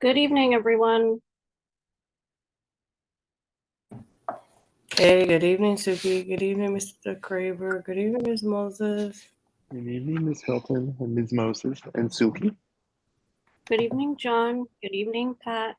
Good evening, everyone. Hey, good evening, Suki. Good evening, Mr. Craver. Good evening, Ms. Moses. Good evening, Ms. Hilton and Ms. Moses and Suki. Good evening, John. Good evening, Pat.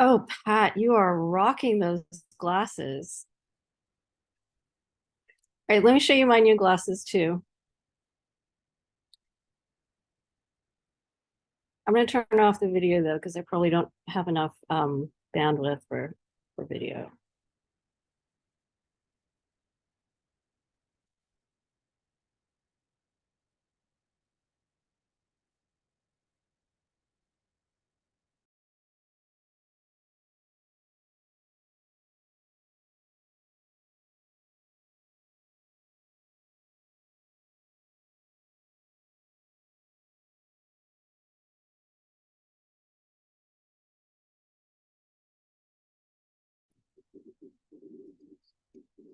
Oh, Pat, you are rocking those glasses. All right, let me show you my new glasses too. I'm going to turn off the video though, because I probably don't have enough bandwidth for video.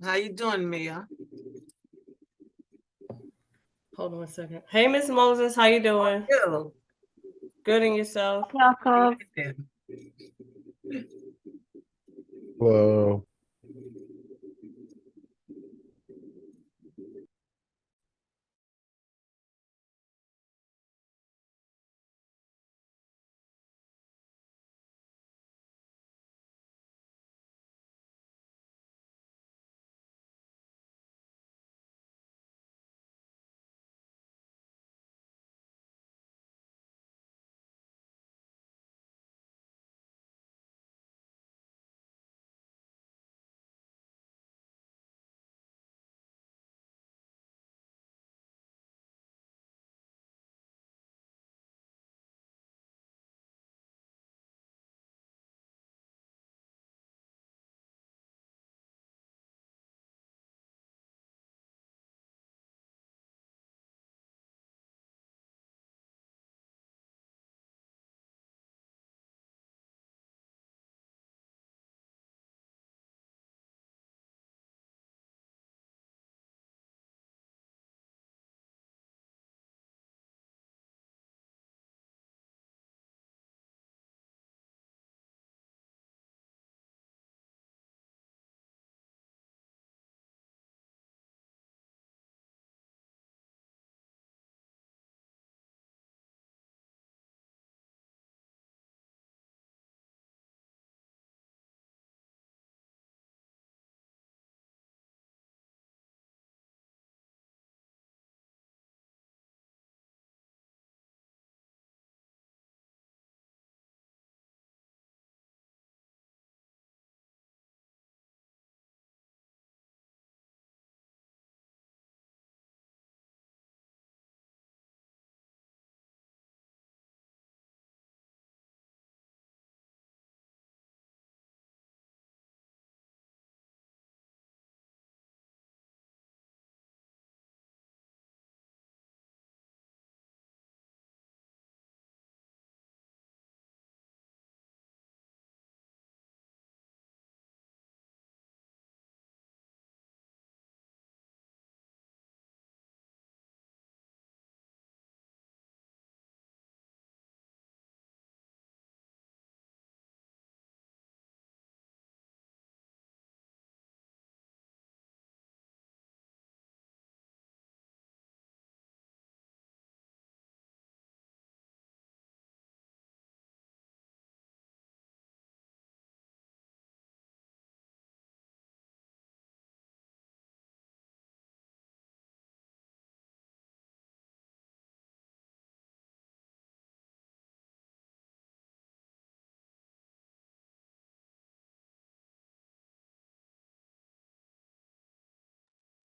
How you doing, Mia? Hold on a second. Hey, Ms. Moses, how you doing? Good. Good in yourself? Yakov. Hello.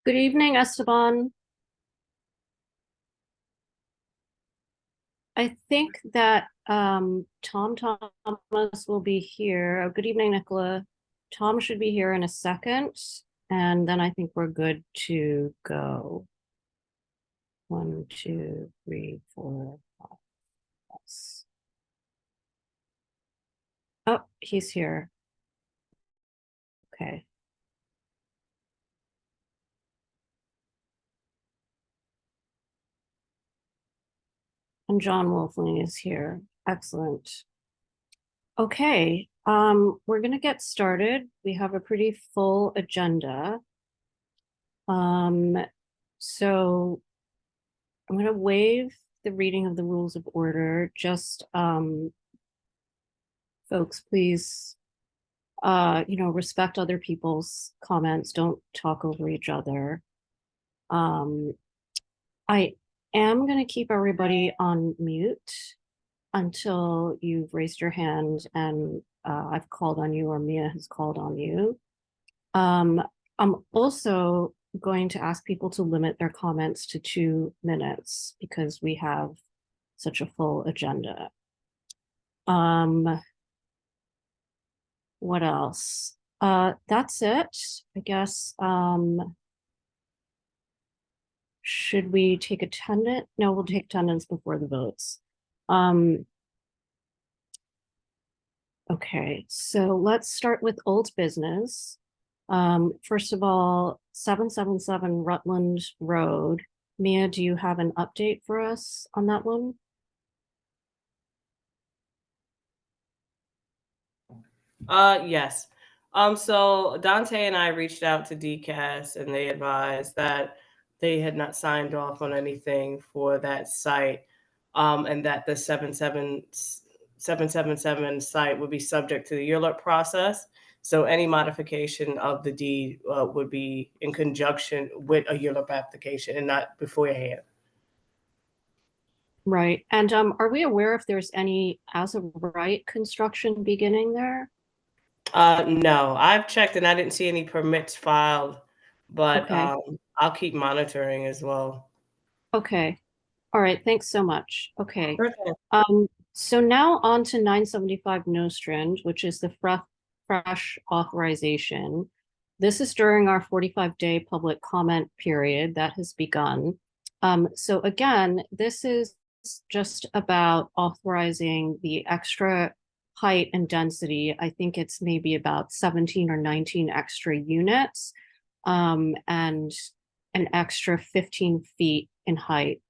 Good evening, Esteban. I think that Tom Thomas will be here. Oh, good evening, Nicola. Tom should be here in a second, and then I think we're good to go. 1, 2, 3, 4, 5, votes. Oh, he's here. Okay. And John Wolfling is here. Excellent. Okay, we're gonna get started. We have a pretty full agenda. So I'm gonna waive the reading of the rules of order. Just folks, please respect other people's comments. Don't talk over each other. I am gonna keep everybody on mute until you've raised your hand and I've called on you or Mia has called on you. I'm also going to ask people to limit their comments to 2 minutes because we have such a full agenda. What else? That's it, I guess. Should we take attendance? No, we'll take attendance before the votes. Okay, so let's start with old business. First of all, 777 Rutland Road. Mia, do you have an update for us on that one? Yes. So Dante and I reached out to DCAS and they advised that they had not signed off on anything for that site, and that the 777 site would be subject to the ULURP process. So any modification of the deed would be in conjunction with a ULURP application and not beforehand. Right, and are we aware if there's any as of right construction beginning there? No, I've checked and I didn't see any permits filed, but Okay, I'll keep monitoring as well. okay. All right, thanks so much. Okay. Sure thing. So now on to 975 Nostrand, which is the fresh authorization. This is during our 45-day public comment period that has begun. So again, this is just about authorizing the extra height and density. I think it's maybe about 17 or 19 extra units, and an extra 15 feet in height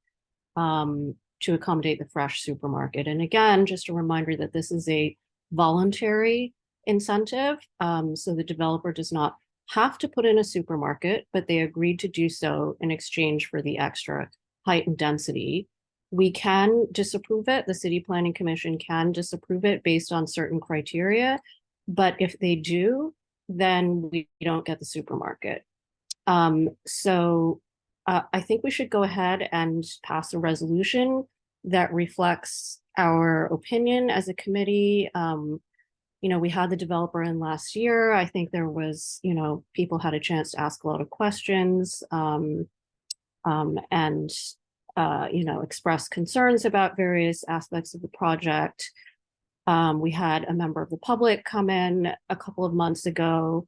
to accommodate the fresh supermarket. And again, just a reminder that this is a voluntary incentive. So the developer does not have to put in a supermarket, but they agreed to do so in exchange for the extra height and density. We can disapprove it. The City Planning Commission can disapprove it based on certain criteria. But if they do, then we don't get the supermarket. I think we should go ahead and pass a resolution that reflects our opinion as a committee. We had the developer in last year. I think there was, people had a chance to ask a lot of questions, and express concerns about various aspects of the project. We had a member of the public come in a couple of months ago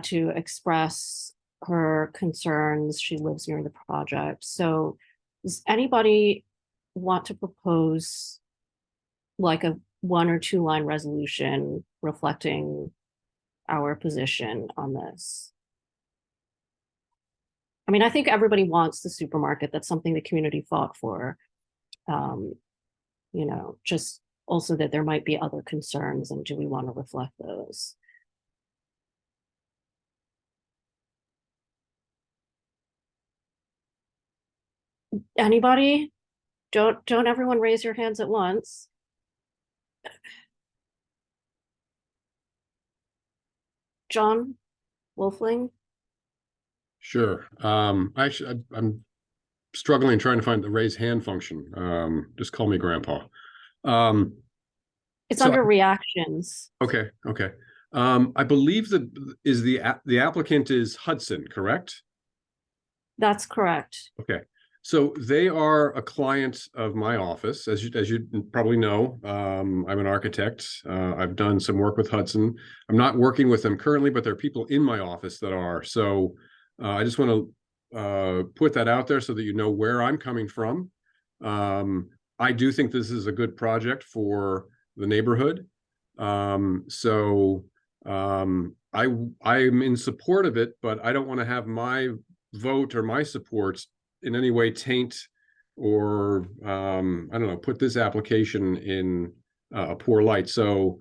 to express her concerns. She lives near the project. So does anybody want to propose like a 1 or 2 line resolution reflecting our position on this? I mean, I think everybody wants the supermarket. That's something the community fought for. Just also that there might be other concerns, and do we want to reflect those? Anybody? Don't everyone raise your hands at once. John Wolfling? Sure. Actually, I'm struggling trying to find the raise hand function. Just call me Grandpa. It's So- under reactions. Okay. I believe that the applicant is Hudson, correct? That's correct. Okay. So they are a client of my office, as you probably know. I'm an architect. I've done some work with Hudson. I'm not working with them currently, but there are people in my office that are. So I just want to put that out there so that you know where I'm coming from. I do think this is a good project for the neighborhood. So I'm in support of it, but I don't want to have my vote or my support in any way taint or I don't know, put this application in a poor light. So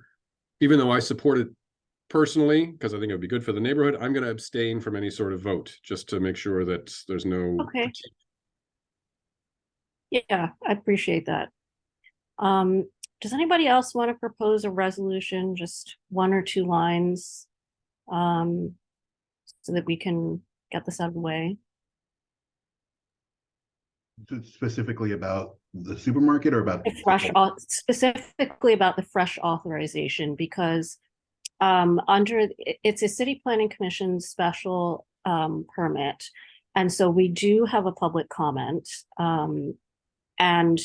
even though I support it personally, because I think it would be good for the neighborhood, I'm going to abstain from any sort of vote just to make sure that there's no. Okay. Yeah, I appreciate that. Does anybody else want to propose a resolution, just 1 or 2 lines, so that we can get this out of the way? Specifically about the supermarket or about The fresh, specifically about the fresh authorization, because under it's a city planning commission special permit, and so we do have a public comment, and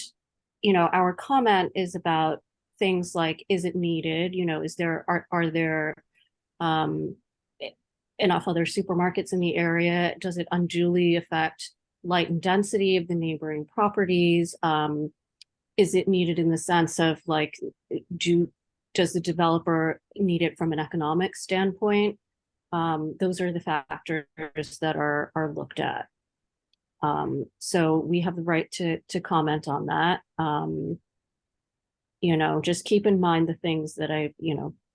our comment is about things like, is it needed, is there are there enough other supermarkets in the area, does it unduly affect light and density of the neighboring properties, is it needed in the sense of like, does the developer need it from an economic standpoint? Those are the factors that are looked at. So we have the right to comment on that. Just keep in mind the things that I,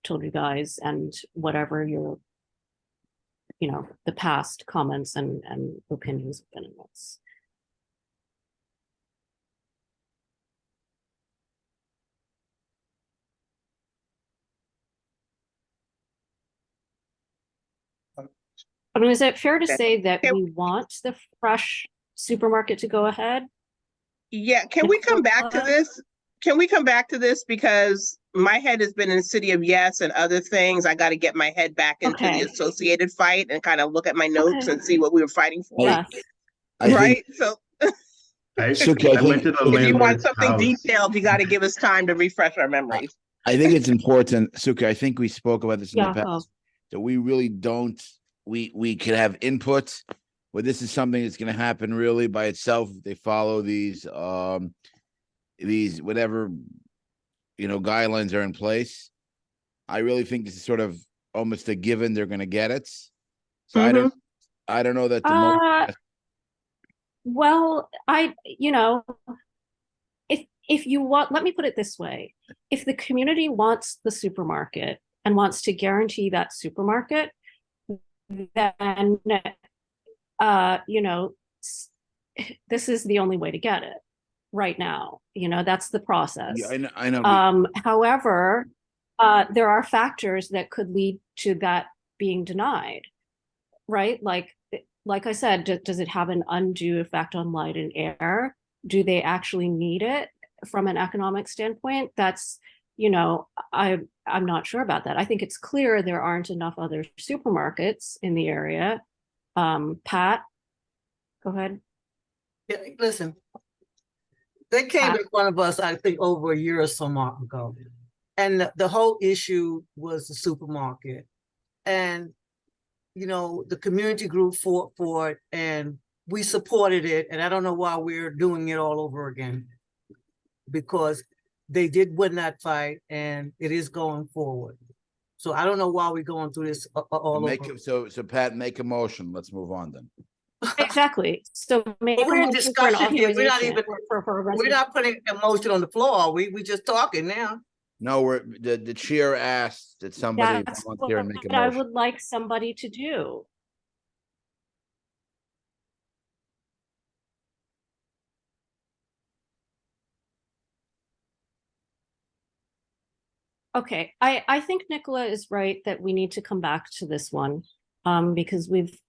told you guys, and whatever your, the past comments and opinions have been in this. I mean, is it fair to say that we want the fresh supermarket to go ahead? Yeah, can we come back to this? Can we come back to this? Because my head has been in the city of yes and other things. I got to get my head back into the associated fight and kind of look at my notes and see what we were fighting for. Yes. Right? So I Suki, went to the if you want landlord's something house. detailed, you got to give us time to refresh our memories. I think it's important, Suki. I think we spoke about this in the Yeah. past. That we really don't. We could have input, but this is something that's going to happen really by itself. If they follow these whatever guidelines are in place. I really think this is sort of almost a given. They're going to get it. So I don't know that the well, if you want, let me put it this way. If the community wants the supermarket and wants to guarantee that supermarket, then, this is the only way to get it right now. That's the process. Yeah, I know. However, there are factors that could lead to that being denied, right? Like I said, does it have an undue effect on light and air? Do they actually need it from an economic standpoint? That's, I'm not sure about that. I think it's clear there aren't enough other supermarkets in the area. Pat, go ahead. Yeah, listen, they came in front of us, I think, over a year or so ago. And the whole issue was the supermarket. And, the community group fought for it and we supported it. And I don't know why we're doing it all over again. Because they did win that fight and it is going forward. So I don't know why we're going through this all over. So Pat, make a motion. Let's move on then. Exactly. So we're in discussion here. We're not even we're not putting a motion on the floor, are we? We're just talking now. No, the chair asked that somebody That's volunteer and make a what I motion. would like somebody to do. Okay, I think Nicola is right that we need to come back to this one, because we've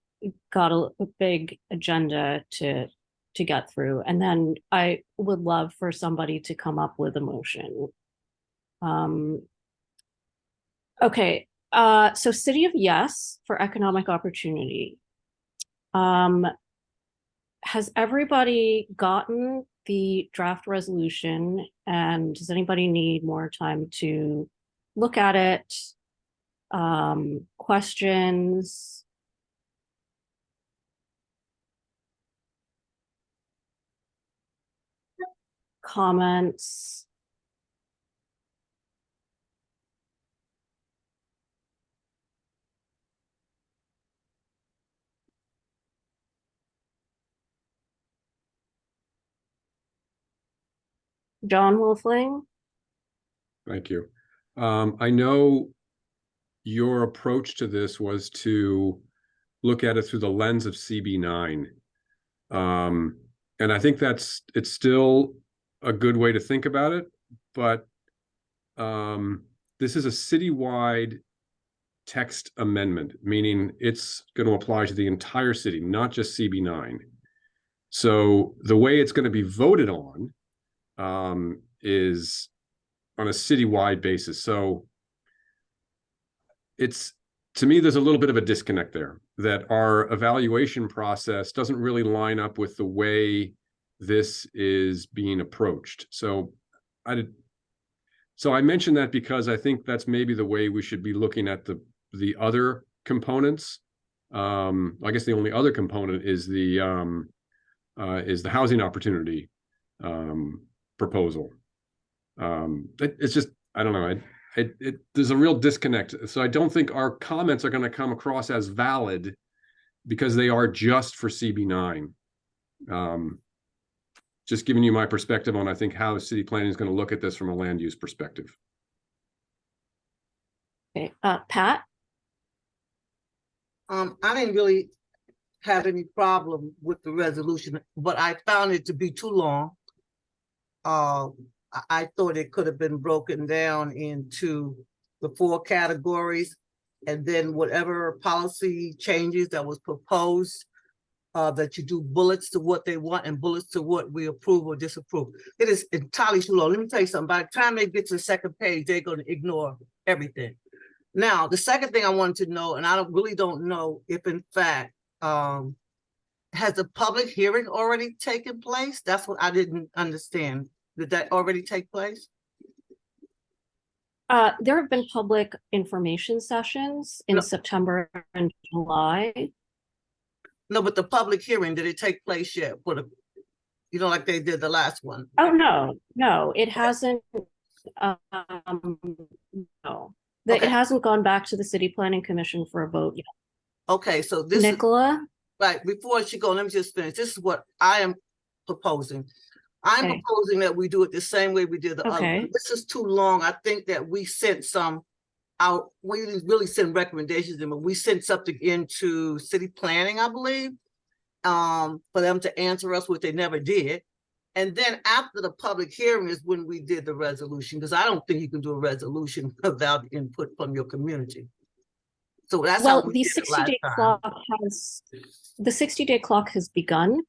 got a big agenda to get through, and then I would love for somebody to come up with a motion. Okay, so City of Yes for economic opportunity. Has everybody gotten the draft resolution, and does anybody need more time to look at it? Questions? comments. John Wolfling? Thank you. I know your approach to this was to look at it through the lens of CB9. And I think it's still a good way to think about it, but this is a citywide text amendment, meaning it's going to apply to the entire city, not just CB9. So the way it's going to be voted on is on a citywide basis. So it's, to me, there's a little bit of a disconnect there, that our evaluation process doesn't really line up with the way this is being approached. So I mentioned that because I think that's maybe the way we should be looking at the other components. I guess the only other component is the housing opportunity proposal. It's just, I don't know. There's a real disconnect. So I don't think our comments are going to come across as valid because they are just for CB9. Just giving you my perspective on, I think, how city planning is going to look at this from a land use perspective. Okay, Pat? I didn't really have any problem with the resolution, but I found it to be too long. I thought it could have been broken down into the 4 categories, and then whatever policy changes that was proposed, that you do bullets to what they want and bullets to what we approve or disapprove. It is entirely too long. Let me tell you something. By the time they get to the second page, they're going to ignore everything. Now, the second thing I wanted to know, and I really don't know if in fact, has the public hearing already taken place? That's what I didn't understand. Did that already take place? There have been public information sessions in September and July. No, but the public hearing, did it take place yet? For the, like they did the last one? Oh, no, it hasn't. No, it hasn't gone back to the City Planning Commission for a vote yet. Okay, so this Nicola? Right, before she goes, let me just finish. This is what I am proposing. I'm proposing that we do it the same way we did the other one. This is too long. I think that we sent some out. We didn't really send recommendations in, but we sent something into city planning, I believe, for them to answer us, which they never did. And then after the public hearing is when we did the resolution, because I don't think you can do a resolution without input from your community. So that's how we did it last time. The 60-day clock has begun.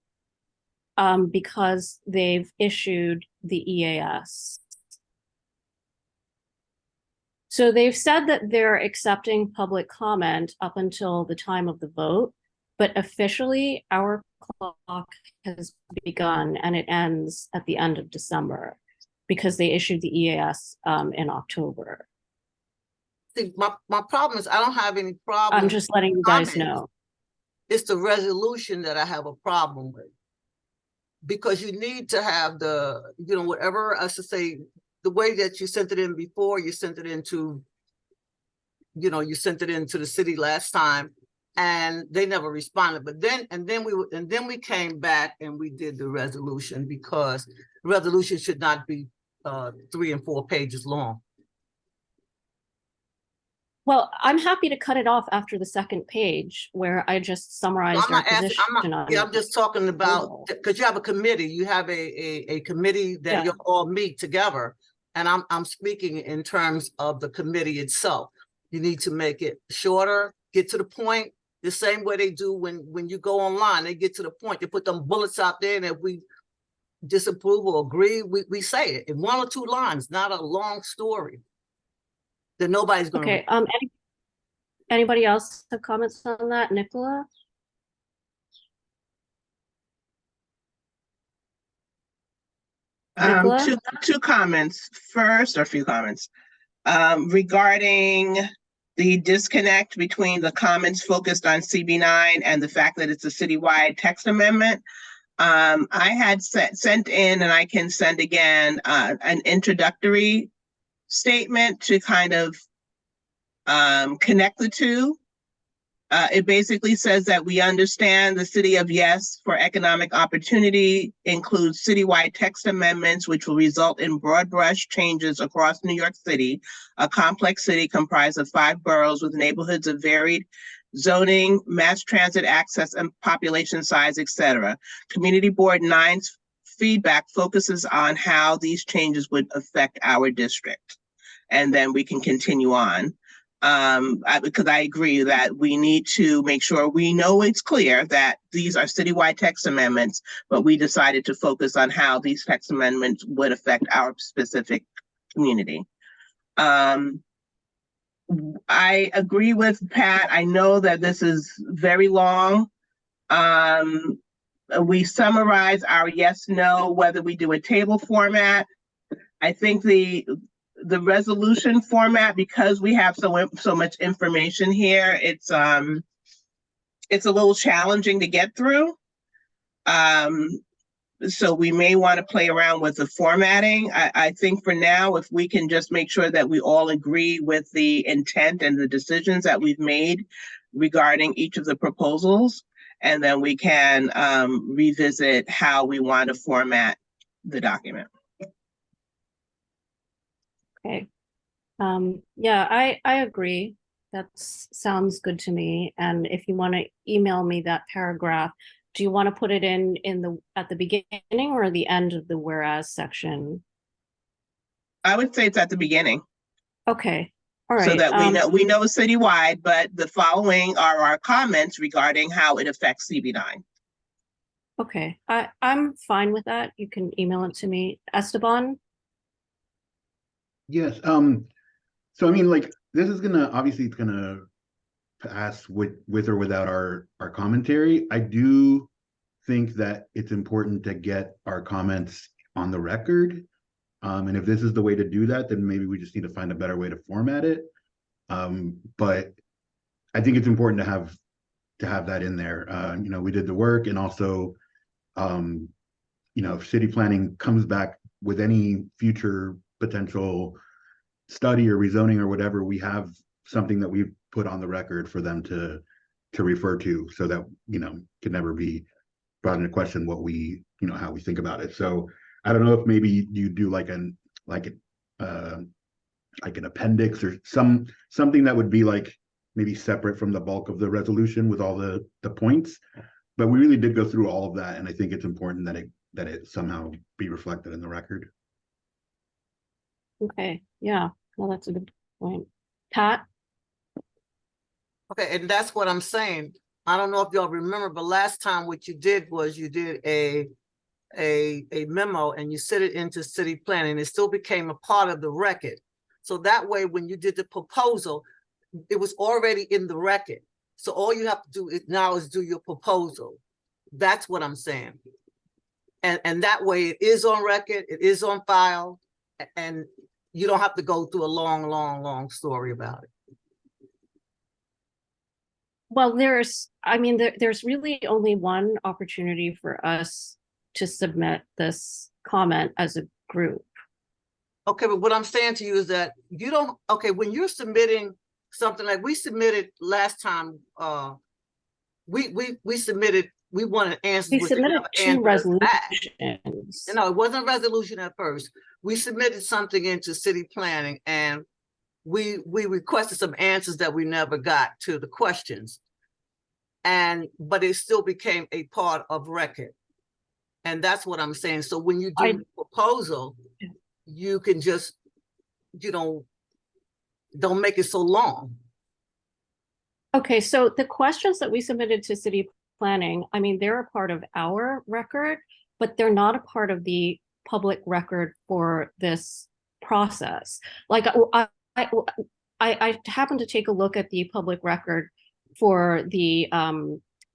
Because they've issued the EAS. So they've said that they're accepting public comment up until the time of the vote, but officially our clock has begun and it ends at the end of December because they issued the EAS in October. See, my problem is I don't have any problem. I'm just letting you guys know. It's the resolution that I have a problem with. Because you need to have the, whatever I should say, the way that you sent it in before, you sent it into, you sent it into the city last time and they never responded. But then we came back and we did the resolution because the resolution should not be 3 and 4 pages long. Well, I'm happy to cut it off after the second page where I just summarized our position. I'm just talking about, because you have a committee, you have a committee that you all meet together. And I'm speaking in terms of the committee itself. You need to make it shorter, get to the point, the same way they do when you go online, they get to the point, they put them bullets out there, and if we disapprove or agree, we say it in 1 or 2 lines, not a long story. That nobody's going to. Okay. Anybody else have comments on that, Nicola? Two comments. First, or a few comments regarding the disconnect between the comments focused on CB9 and the fact that it's a citywide text amendment. I had sent in, and I can send again, an introductory statement to kind of connect the two. It basically says that we understand the City of Yes for Economic Opportunity includes citywide text amendments, which will result in broad brush changes across New York City, a complex city comprised of 5 boroughs with neighborhoods of varied zoning, mass transit access, and population size, etc. Community Board 9's feedback focuses on how these changes would affect our district. And then we can continue on. Because I agree that we need to make sure we know it's clear that these are citywide text amendments, but we decided to focus on how these text amendments would affect our specific community. I agree with Pat. I know that this is very long. We summarize our yes, no, whether we do a table format. I think the resolution format, because we have so much information here, it's a little challenging to get through. So we may want to play around with the formatting. I think for now, if we can just make sure that we all agree with the intent and the decisions that we've made regarding each of the proposals, and then we can revisit how we want to format the document. Okay. Yeah, I agree. That sounds good to me. And if you want to email me that paragraph, do you want to put it in at the beginning or the end of the whereas section? I would say it's at the beginning. Okay. All right. So that we know citywide, but the following are our comments regarding how it affects CB9. Okay. I'm fine with that. You can email it to me. Esteban? Yes. So I mean, like, this is obviously it's gonna pass with or without our commentary. I do think that it's important to get our comments on the record. And if this is the way to do that, then maybe we just need to find a better way to format it. But I think it's important to have that in there. You know, we did the work, and also, you know, if city planning comes back with any future potential study or rezoning or whatever, we have something that we've put on the record for them to refer to, so that, you know, can never be brought into question what we, you know, how we think about it. So I don't know if maybe you do like an appendix or something that would be like maybe separate from the bulk of the resolution with all the points. But we really did go through all of that, and I think it's important that it somehow be reflected in the record. Okay. Yeah. Well, that's a good point. Pat? Okay, and that's what I'm saying. I don't know if y'all remember, but last time what you did was you did a memo and you set it into city planning. It still became a part of the record. So that way, when you did the proposal, it was already in the record. So all you have to do now is do your proposal. That's what I'm saying. And that way it is on record, it is on file, and you don't have to go through a long story about it. Well, there's really only one opportunity for us to submit this comment as a group. Okay, but what I'm saying to you is that you don't, okay, when you're submitting something like we submitted last time, we submitted, we wanted answers. We submitted 2 resolutions. You know, it wasn't a resolution at first. We submitted something into city planning, and we requested some answers that we never got to the questions. But it still became a part of record. And that's what I'm saying. So when you do the proposal, you can just, you know, don't make it so long. Okay, so the questions that we submitted to city planning, I mean, they're a part of our record, but they're not a part of the public record for this process. Like I happened to take a look at the public record for the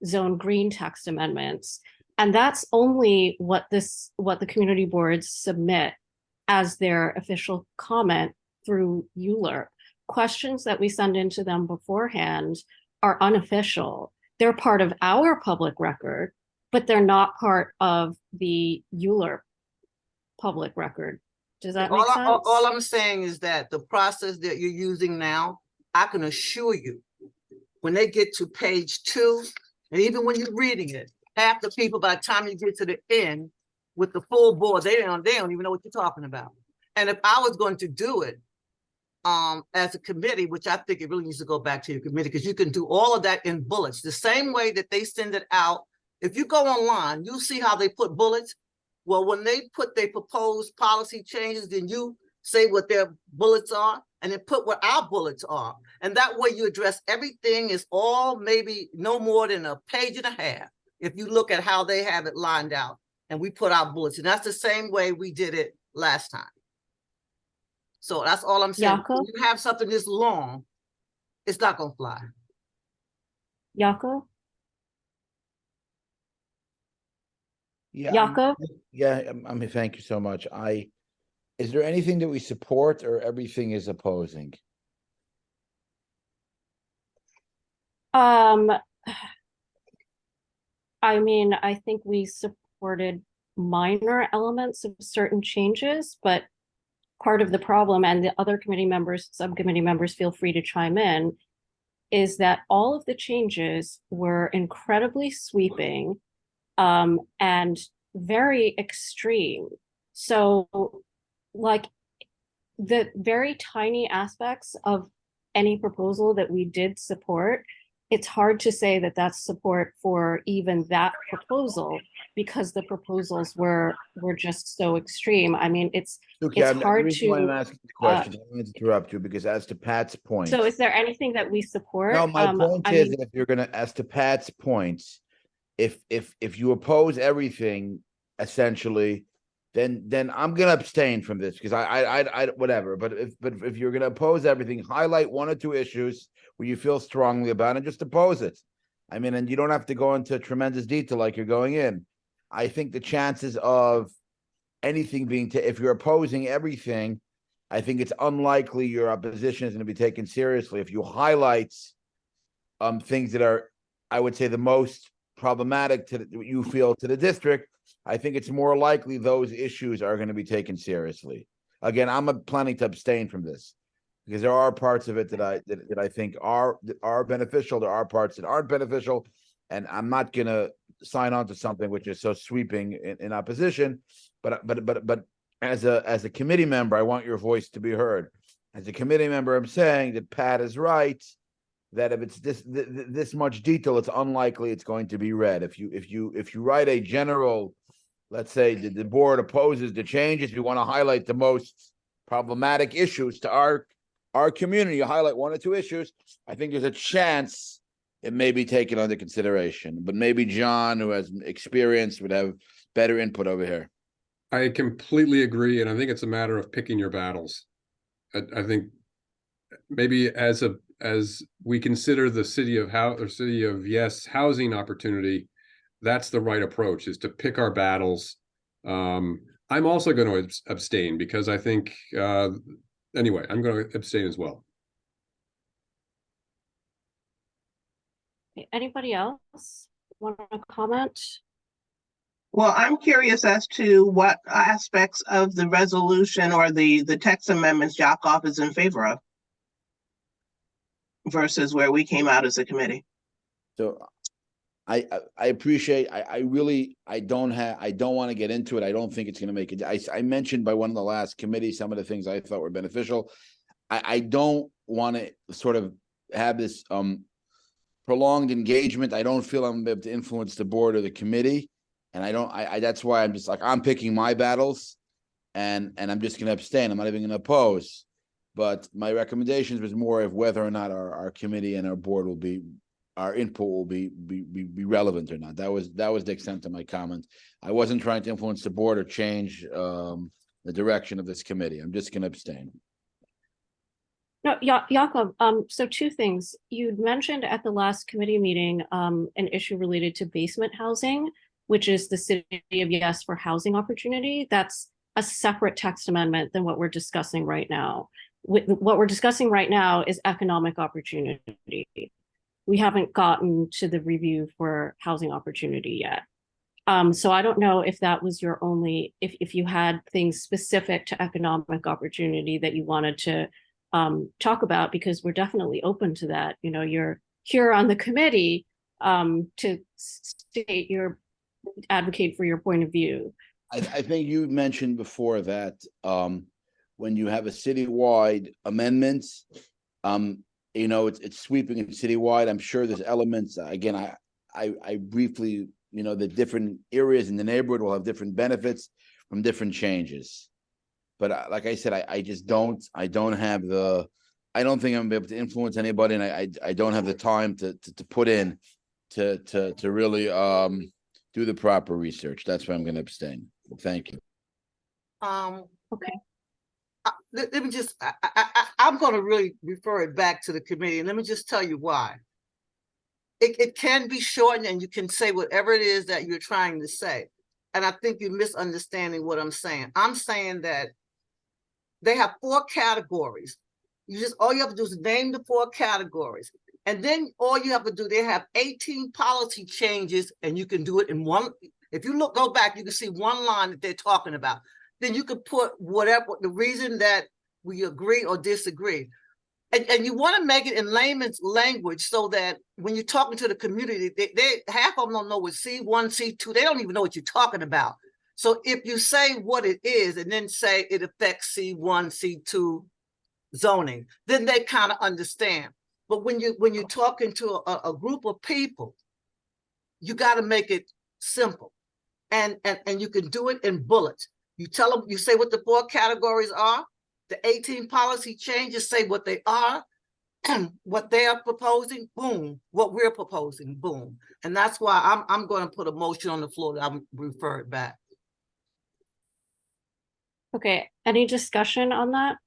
zone green text amendments, and that's only what the community boards submit as their official comment through ULURP. Questions that we send into them beforehand are unofficial. They're part of our public record, but they're not part of the ULURP public record. Does that make sense? All I'm saying is that the process that you're using now, I can assure you, when they get to page 2, and even when you're reading it, half the people, by the time you get to the end with the full board, they don't even know what you're talking about. And if I was going to do it as a committee, which I think it really needs to go back to your committee, because you can do all of that in bullets, the same way that they send it out. If you go online, you'll see how they put bullets. Well, when they put their proposed policy changes, then you say what their bullets are and then put what our bullets are. And that way you address everything. Is all maybe no more than a page and a half if you look at how they have it lined out and we put our bullets. And that's the same way we did it last time. So that's all I'm saying. Jaco? When you have something this long, it's not going to fly. Jaco? Yeah, Jaco? I mean, thank you so much. Is there anything that we support or everything is opposing? I mean, I think we supported minor elements of certain changes, but part of the problem, and the other committee members, subcommittee members, feel free to chime in, is that all of the changes were incredibly sweeping and very extreme. So, like, the very tiny aspects of any proposal that we did support, it's hard to say that that's support for even that proposal, because the proposals were just so extreme. I mean, it's hard the reason why I'm to asking the question, I don't want to interrupt you, because as to Pat's point. So is there anything that we support? No, my point is, if you're gonna, as to Pat's points, if you oppose everything, essentially, then I'm gonna abstain from this, because I whatever. But if you're gonna oppose everything, highlight 1 or 2 issues where you feel strongly about it and just oppose it. I mean, and you don't have to go into tremendous detail like you're going in. I think the chances of anything being if you're opposing everything, I think it's unlikely your opposition is going to be taken seriously. If you highlight things that are, I would say, the most problematic to you feel to the district, I think it's more likely those issues are going to be taken seriously. Again, I'm planning to abstain from this, because there are parts of it that I think are beneficial. There are parts that aren't beneficial, and I'm not going to sign on to something which is so sweeping in opposition. But as a committee member, I want your voice to be heard. As a committee member, I'm saying that Pat is right, that if it's this much detail, it's unlikely it's going to be read. If you write a general, let's say the board opposes the changes, we want to highlight the most problematic issues to our community, you highlight 1 or 2 issues, I think there's a chance it may be taken under consideration. But maybe John, who has experience, would have better input over here. I completely agree, and I think it's a matter of picking your battles. I think maybe as we consider the city of yes housing opportunity, that's the right approach, is to pick our battles. I'm also going to abstain, because I think anyway, I'm going to abstain as well. Anybody else want to comment? Well, I'm curious as to what aspects of the resolution or the text amendments Yakov is in favor of versus where we came out as a committee. So I appreciate, I don't want to get into it. I don't think it's going to make it. I mentioned by one of the last committees some of the things I thought were beneficial. I don't want to sort of have this prolonged engagement. I don't feel I'm able to influence the board or the committee. And that's why I'm just like, I'm picking my battles, and I'm just going to abstain. I'm not even going to oppose. But my recommendations was more of whether or not our committee and our board our input will be relevant or not. That was the extent of my comment. I wasn't trying to influence the board or change the direction of this committee. I'm just going to abstain. No, Jakob, so 2 things. You'd mentioned at the last committee meeting an issue related to basement housing, which is the city of yes for housing opportunity. That's a separate text amendment than what we're discussing right now. What we're discussing right now is economic opportunity. We haven't gotten to the review for housing opportunity yet. So I don't know if that was your only, if you had things specific to economic opportunity that you wanted to talk about, because we're definitely open to that. You know, you're here on the committee to state your, advocate for your point of view. I think you mentioned before that when you have a citywide amendment, you know, it's sweeping and citywide. I'm sure there's elements. Again, I briefly, you know, the different areas in the neighborhood will have different benefits from different changes. But like I said, I just don't. I don't have the. I don't think I'm gonna be able to influence anybody, and I don't have the time to put in to really do the proper research. That's why I'm going to abstain. Thank you. Okay. Let me just, I'm going to really refer it back to the committee, and let me just tell you why. It can be shortened, and you can say whatever it is that you're trying to say. And I think you're misunderstanding what I'm saying. I'm saying that they have 4 categories. All you have to do is name the 4 categories. And then all you have to do, they have 18 policy changes, and you can do it in one. If you go back, you can see one line that they're talking about. Then you can put whatever the reason that we agree or disagree. And you want to make it in layman's language so that when you're talking to the community, they half of them don't know what C1, C2, they don't even know what you're talking about. So if you say what it is and then say it affects C1, C2 zoning, then they kind of understand. But when you're talking to a group of people, you got to make it simple, and you can do it in bullets. You tell them, you say what the 4 categories are, the 18 policy changes say what they are, what they are proposing, boom, what we're proposing, boom. And that's why I'm going to put a motion on the floor that I'll refer it back. Okay, any discussion on that?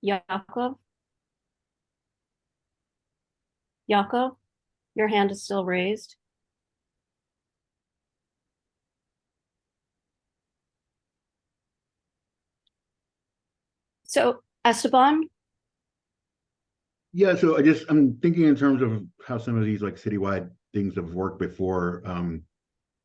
Yaakov? Yaakov, your hand is still raised. So Esteban? Yeah, so I'm thinking in terms of how some of these like citywide things have worked before.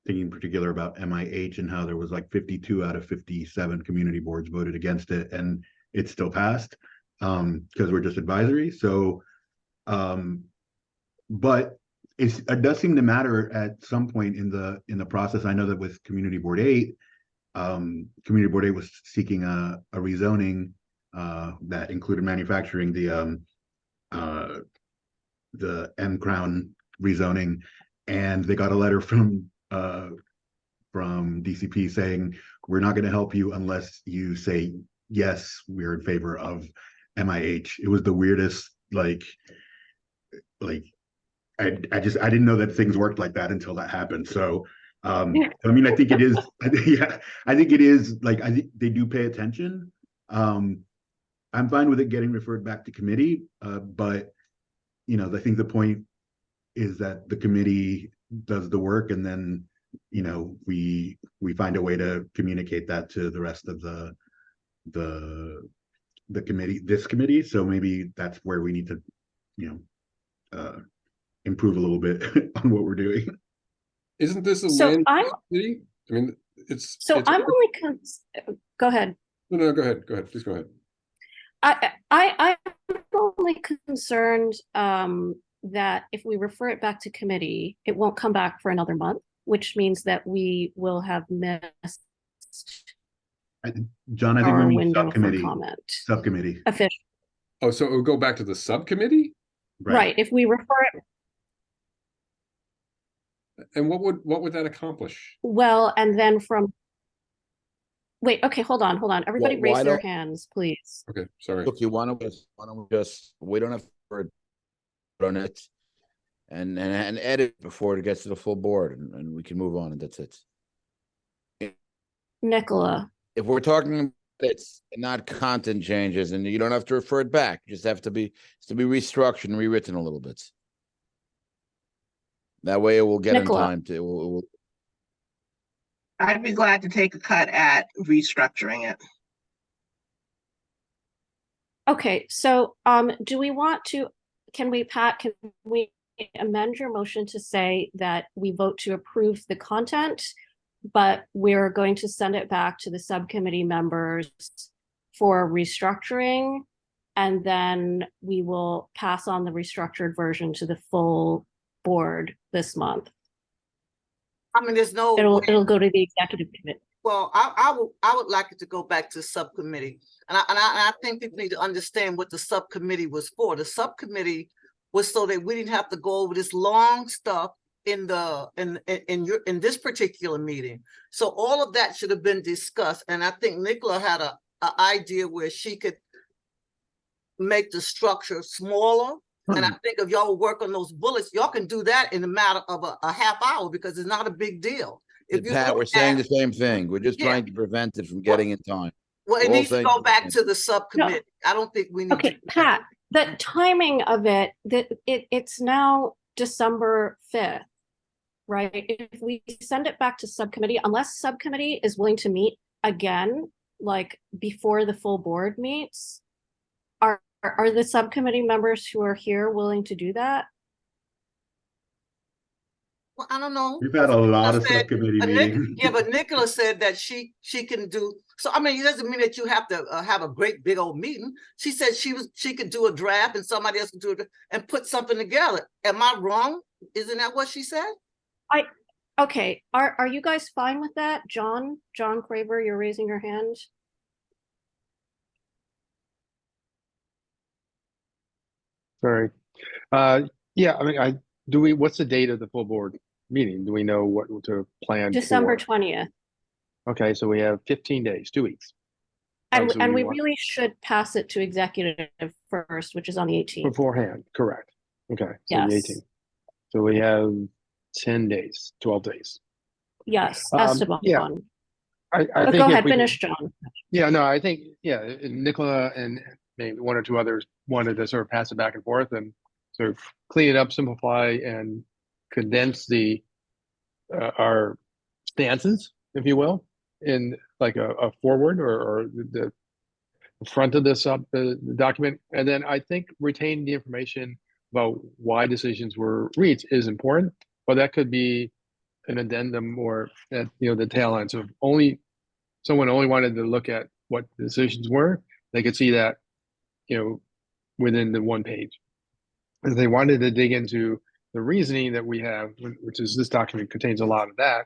Thinking in particular about MIH and how there was like 52 out of 57 community boards voted against it, and it still passed because we're just advisory. So, but it does seem to matter at some point in the process. I know that with Community Board 8, Community Board 8 was seeking a rezoning that included manufacturing, the M Crown rezoning, and they got a letter from DCP saying, we're not going to help you unless you say, yes, we're in favor of MIH. It was the weirdest, like I didn't know that things worked like that until that happened. So, I mean, I think it is, yeah, I think it is like, I think they do pay attention. I'm fine with it getting referred back to committee, but, you know, I think the point is that the committee does the work, and then, you know, we find a way to communicate that to the rest of the committee, this committee. So maybe that's where we need to, you know, improve a little bit on what we're doing. Isn't this a So land I'm, committee? I mean, it's I'm only, go ahead. No, go ahead. Go ahead. Please go ahead. I'm only concerned that if we refer it back to committee, it won't come back for another month, which means that we will have missed John, I think our we mean window for subcommittee. comment. Subcommittee. Official. Oh, so it would go back to the subcommittee? Right. If we refer it, And what would that accomplish? well, and then from, wait, okay, hold on. Everybody Well, why raise their don't- hands, please. Okay, sorry. Look, why don't we just, we don't have to run it and edit before it gets to the full board, and we can move on, and that's it. Nicola. If we're talking, it's not content changes, and you don't have to refer it back. You just have to be restructured and rewritten a little bit. That way, it will get Nicola. in time to. It will, I'd be glad to take a cut at restructuring it. Okay, so do we want to, Pat, can we amend your motion to say that we vote to approve the content, but we're going to send it back to the subcommittee members for restructuring, and then we will pass on the restructured version to the full board this month. I mean, there's no way. It'll go to the executive committee. Well, I would like it to go back to subcommittee, and I think people need to understand what the subcommittee was for. The subcommittee was so that we didn't have to go over this long stuff in this particular meeting. So all of that should have been discussed, and I think Nicola had a idea where she could make the structure smaller. And I think if y'all work on those bullets, y'all can do that in a matter of a half hour, because it's not a big deal. If you Pat, we're saying the same thing. We're just trying to prevent it from getting in time. Well, it needs to go back to the subcommittee. I don't think we need Okay, Pat, the timing of it's now December 5th, right? If we send it back to subcommittee, unless subcommittee is willing to meet again, like before the full board meets, are the subcommittee members who are here willing to do that? Well, I don't know. We've had a lot of subcommittee meetings. Yeah, but Nicola said that she can do. So I mean, it doesn't mean that you have to have a great big old meeting. She said she could do a draft and somebody else could do it and put something together. Am I wrong? Isn't that what she said? Okay. Are you guys fine with that? John Craver, you're raising your hand. Sorry. Yeah, I mean, what's the date of the full board meeting? Do we know what to plan December for? 20th. Okay, so we have 15 days, 2 weeks. And, So and we really should pass it to executive first, which is on the 18th. beforehand, correct. Okay, so Yes. the 18th. So we have 10 days, 12 days. Yes, Esteban. yeah. I think go if ahead, we finish, John. Yeah, no, I think, yeah, Nicola and maybe one or two others wanted to sort of pass it back and forth and sort of clean it up, simplify, and condense our stances, if you will, in like a forward or the front of the document. And then I think retaining the information about why decisions were reached is important, but that could be an addendum or at the tail end. So if someone only wanted to look at what the decisions were, they could see that within the one page. If they wanted to dig into the reasoning that we have, which is this document contains a lot of that,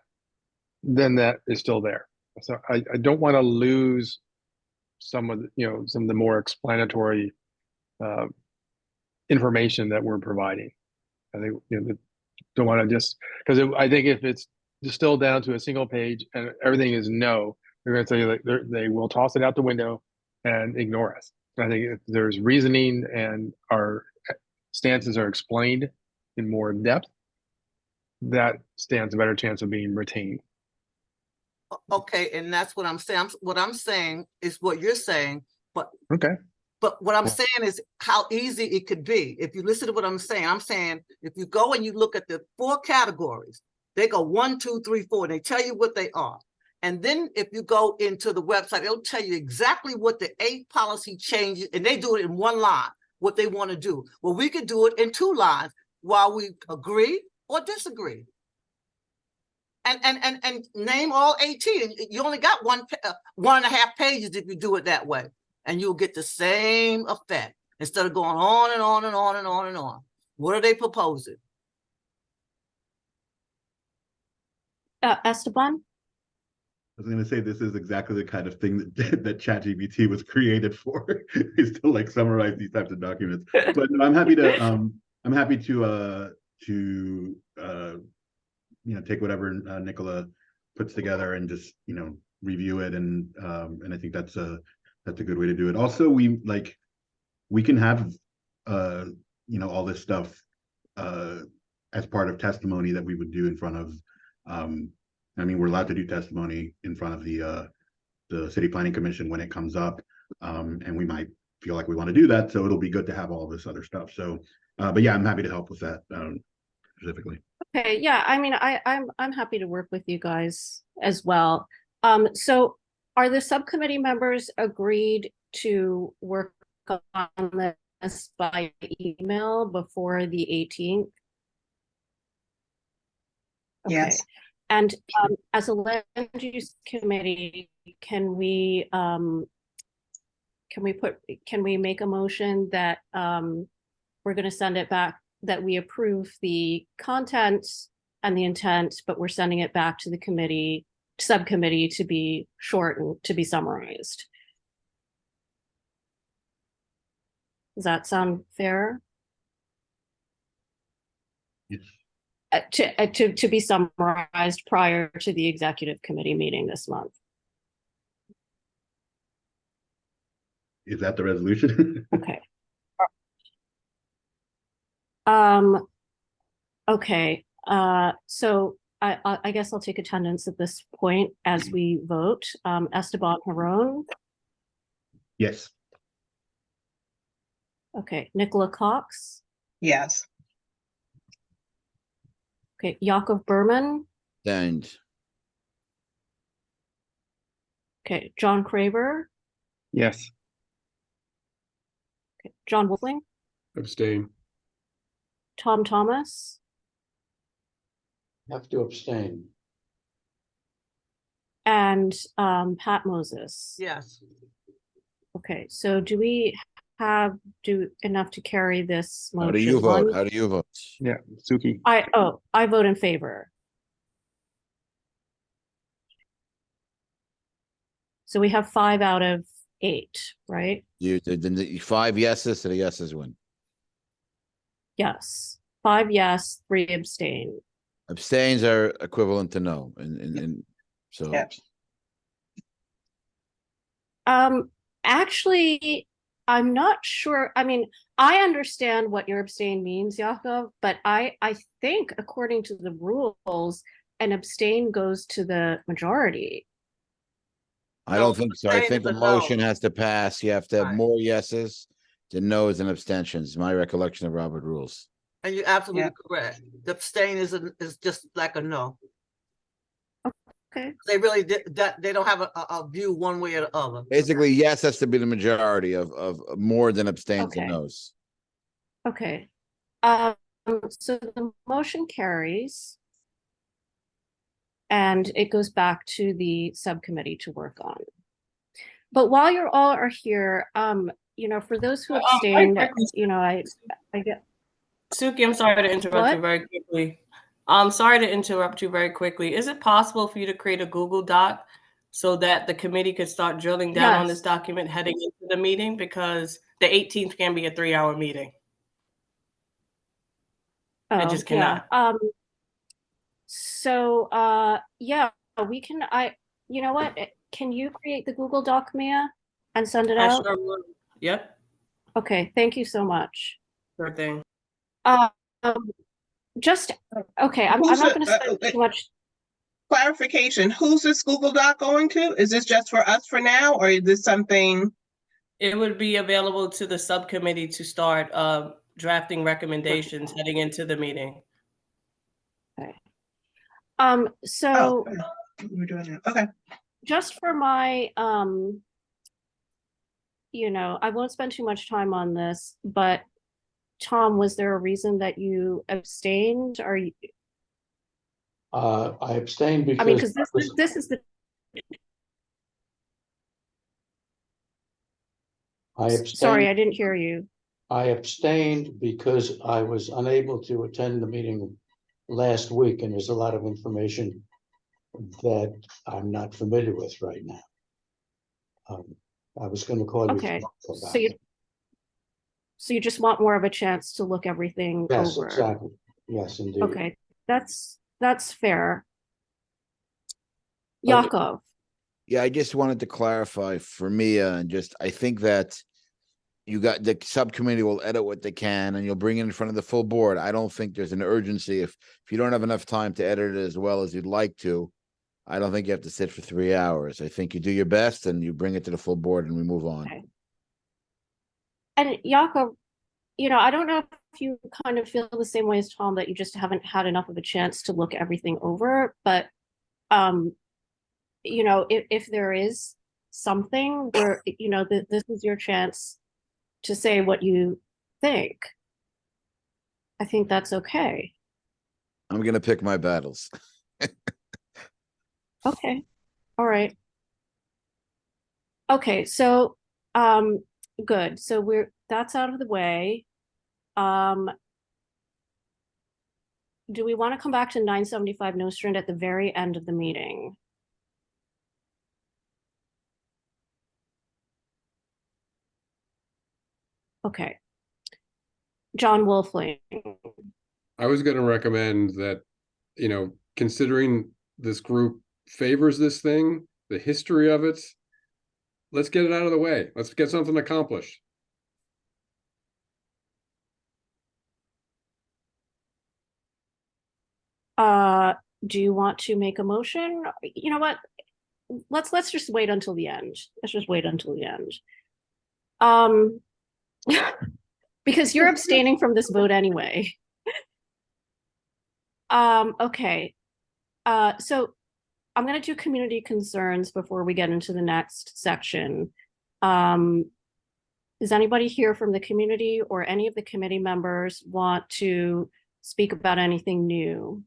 then that is still there. So I don't want to lose some of the more explanatory information that we're providing. I think don't want to just, because I think if it's distilled down to a single page and everything is no, they're going to tell you that they will toss it out the window and ignore us. I think if there's reasoning and our stances are explained in more depth, that stands a better chance of being retained. Okay, and that's what I'm saying. What I'm saying is what you're saying, but okay. But what I'm saying is how easy it could be. If you listen to what I'm saying if you go and you look at the 4 categories, they go 1, 2, 3, 4, and they tell you what they are. And then if you go into the website, they'll tell you exactly what the 8 policy changes, and they do it in 1 line, what they want to do. Well, we could do it in 2 lines while we agree or disagree. And name all 18. You only got 1.5 pages if you do it that way. And you'll get the same effect instead of going on and on and on and on and on. What are they proposing? Esteban? I was going to say, this is exactly the kind of thing that ChatGPT was created for, is to like summarize these types of documents. But no, I'm happy to take whatever Nicola puts together and just review it, and I think that's a good way to do it. Also, we can have all this stuff as part of testimony that we would do in front of we're allowed to do testimony in front of the City Planning Commission when it comes up, and we might feel like we want to do that, so it'll be good to have all this other stuff. So but yeah, I'm happy to help with that specifically. Okay, yeah, I mean, I'm happy to work with you guys as well. So are the subcommittee members agreed to work on us by email before the 18th? Okay. Yes. And as a land use committee, can we make a motion that we're going to send it back, that we approve the content and the intent, but we're sending it back to the subcommittee to be shortened, to be summarized? Does that sound fair? Yes. To be summarized prior to the executive committee meeting this month. Is that the resolution? Okay. Okay. So I guess I'll take attendance at this point as we vote. Esteban Haron. Yes. Okay. Nicola Cox. Yes. Okay. Yakov Berman. And Okay. John Craver. Yes. Okay. John Wolfling. Abstain. Tom Thomas. Have to abstain. And Pat Moses. Yes. Okay. So do we do enough to carry this motion? how do you vote? One- How do you vote? Yeah, Suki. I vote in favor. So we have 5 out of 8, right? The 5 yeses, so the yeses win. Yes. 5 yes, 3 abstain. Abstains are equivalent to no, and so Yeah. Actually, I'm not sure. I mean, I understand what your abstain means, Yakov, but I think according to the rules, an abstain goes to the majority. I No, don't think so. I abstain think is the a no. motion has to pass. You have to have Right. more yeses than no's and abstentions. My recollection of Robert rules. And you're absolutely Yeah. correct. The abstain is just like a no. Okay. They really they don't have a view one way or the other. Basically, yes has to be the majority of more than abstains and Okay. no's. Okay. So the motion carries. And it goes back to the subcommittee to work on. But while you're all are here, for those who abstained, I get. Suki, I'm sorry to interrupt you very quickly. I'm sorry to interrupt you very quickly. Is it possible for you to create a Google Doc so that the committee could start drilling down on this document heading into the meeting? Because the 18th can be a 3-hour meeting. It just cannot. Yeah. So yeah, we can. You know what? Can you create the Google Doc, Mia, and send it out? Sure will. Yep. Okay. Thank you so much. Sure thing. Just okay. I'm not going to spend too much. Clarification, who's this Google Doc going to? Is this just for us for now, or is this something? It would be available to the subcommittee to start drafting recommendations heading into the meeting. Okay. So We're doing it. Okay. just for my I won't spend too much time on this, but Tom, was there a reason that you abstained? Or I abstained because I mean, because this is the. I abstained. Sorry, I didn't hear you. I abstained because I was unable to attend the meeting last week, and there's a lot of information that I'm not familiar with right now. I was going to call you. Okay, about so you just want more of a chance to look everything yes, over. exactly. Yes, indeed. Okay, that's fair. Okay. Yakov. Yeah, I just wanted to clarify for Mia, and I think that you got the subcommittee will edit what they can, and you'll bring it in front of the full board. I don't think there's an urgency if you don't have enough time to edit it as well as you'd like to. I don't think you have to sit for 3 hours. I think you do your best and you bring it to the full board and we move on. Okay. And Yakov, I don't know if you kind of feel the same way as Tom, that you just haven't had enough of a chance to look everything over, but if there is something where this is your chance to say what you think. I think that's okay. I'm gonna pick my battles. Okay, all right. Okay, so good. So that's out of the way. Do we want to come back to 975 Nostrand at the very end of the meeting? Okay. John Wolfling. I was going to recommend that, you know, considering this group favors this thing, the history of it, let's get it out of the way. Let's get something accomplished. Do you want to make a motion? You know what? Let's just wait until the end. Let's just wait until the end. Because you're abstaining from this vote anyway. Okay. So I'm going to do community concerns before we get into the next section. Is anybody here from the community or any of the committee members want to speak about anything new?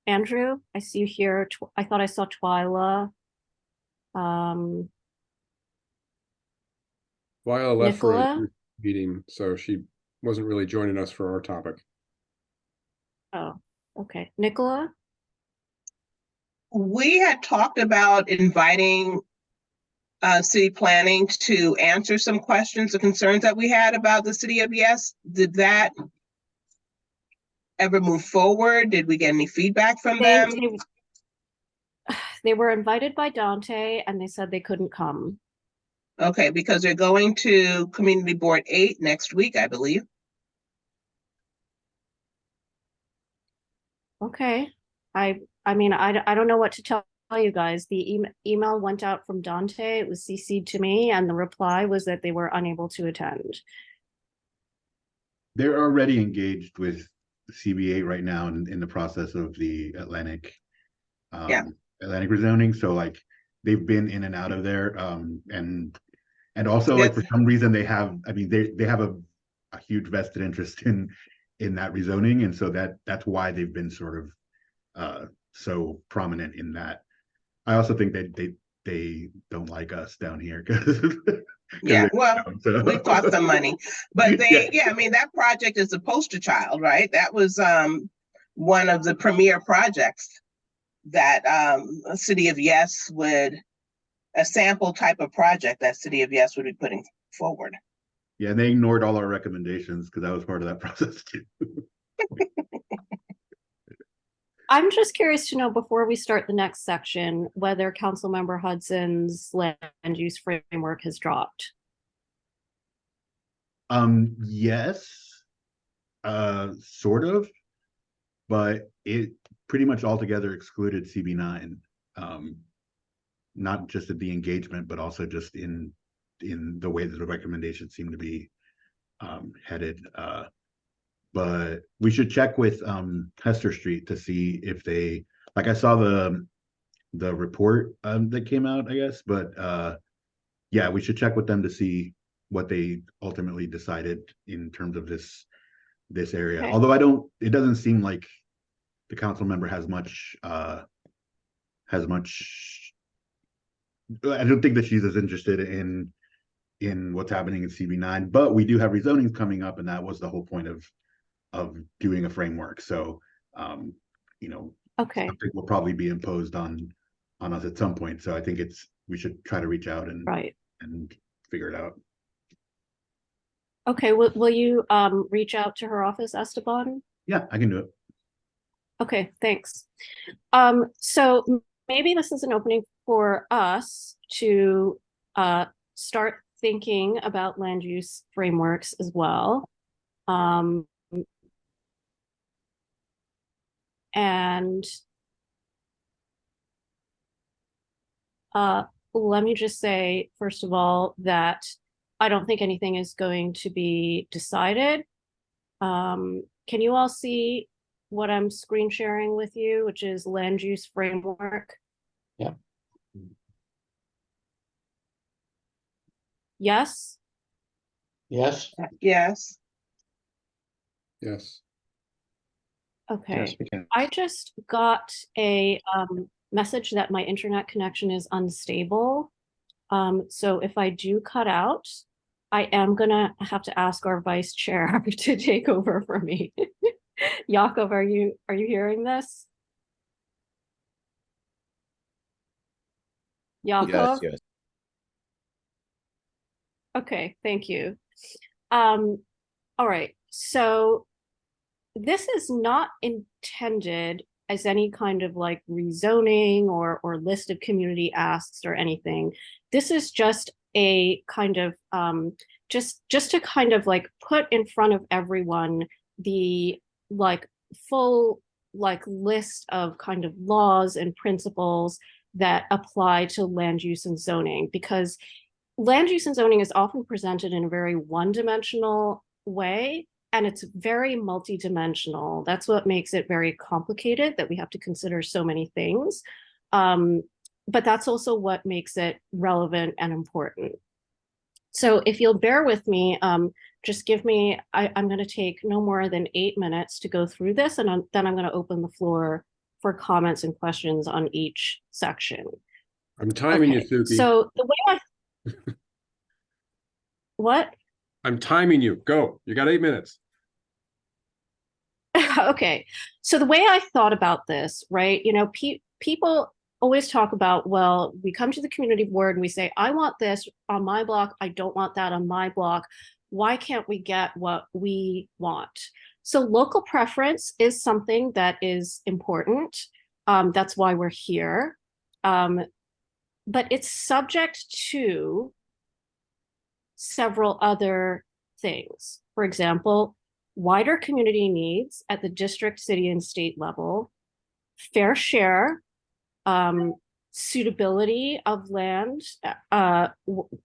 Andrew, I see you here. I thought I saw Twyla. Twyla left for Nicola? a meeting, so she wasn't really joining us for our topic. Oh, okay. Nicola? We had talked about inviting city planning to answer some questions or concerns that we had about the city of Yes. Did that ever move forward? Did we get any feedback from them? They were invited by Dante and they said they couldn't come. Okay, because they're going to Community Board 8 next week, I believe. Okay. I mean, I don't know what to tell you guys. The email went out from Dante. It was CC'd to me, and the reply was that they were unable to attend. They're already engaged with CB8 right now in the process of the Atlantic Atlantic rezoning. So like they've been in and out of there. And also like for some reason they have, I mean, they have a huge vested interest in that rezoning. And so that's why they've been sort of so prominent in that. I also think that they don't like us down here because yeah, well, we've cost them money, but I mean, that project is a poster child, right? That was one of the premier projects that City of Yes a sample type of project that City of Yes would be putting forward. Yeah, and they ignored all our recommendations because I was part of that process too. I'm just curious to know, before we start the next section, whether Councilmember Hudson's land use framework has dropped. Yes, sort of, but it pretty much altogether excluded CB9. Not just at the engagement, but also just in the way that the recommendations seem to be headed. But we should check with Hester Street to see if they, like I saw the report that came out, I guess, but yeah, we should check with them to see what they ultimately decided in terms of this area. Okay. Although it doesn't seem like the council member has much I don't think that she's as interested in what's happening in CB9, but we do have rezonings coming up, and that was the whole point of doing a framework. So you know, okay, something will probably be imposed on us at some point. So I think we should try to reach out and figure it out. Okay, will you reach out to her office, Esteban? Yeah, I can do it. Okay, thanks. So maybe this is an opening for us to start thinking about land use frameworks as well. And let me just say, first of all, that I don't think anything is going to be decided. Can you all see what I'm screen sharing with you, which is land use framework? Yeah. Yes? Yes, Yes. Yes. Okay. Yes, we can. I just got a message that my internet connection is unstable. So if I do cut out, I am gonna have to ask our vice chair to take over for me. Yakov, are you hearing this? Yes, Yakov? yes. Okay, thank you. All right, so this is not intended as any kind of like rezoning or list of community asks or anything. This is just a kind of just to kind of like put in front of everyone the like full like list of kind of laws and principles that apply to land use and zoning, because land use and zoning is often presented in a very one-dimensional way, and it's very multidimensional. That's what makes it very complicated, that we have to consider so many things. But that's also what makes it relevant and important. So if you'll bear with me, just give me, I'm going to take no more than 8 minutes to go through this, and then I'm going to open the floor for comments and questions on each section. I'm timing Okay, you, Suki. so the way I what? I'm timing you. Go. You got 8 minutes. Okay, so the way I thought about this, right? You know, people always talk about, well, we come to the community board and we say, I want this on my block. I don't want that on my block. Why can't we get what we want? So local preference is something that is important. That's why we're here. But it's subject to several other things. For example, wider community needs at the district, city, and state level, fair share, suitability of land,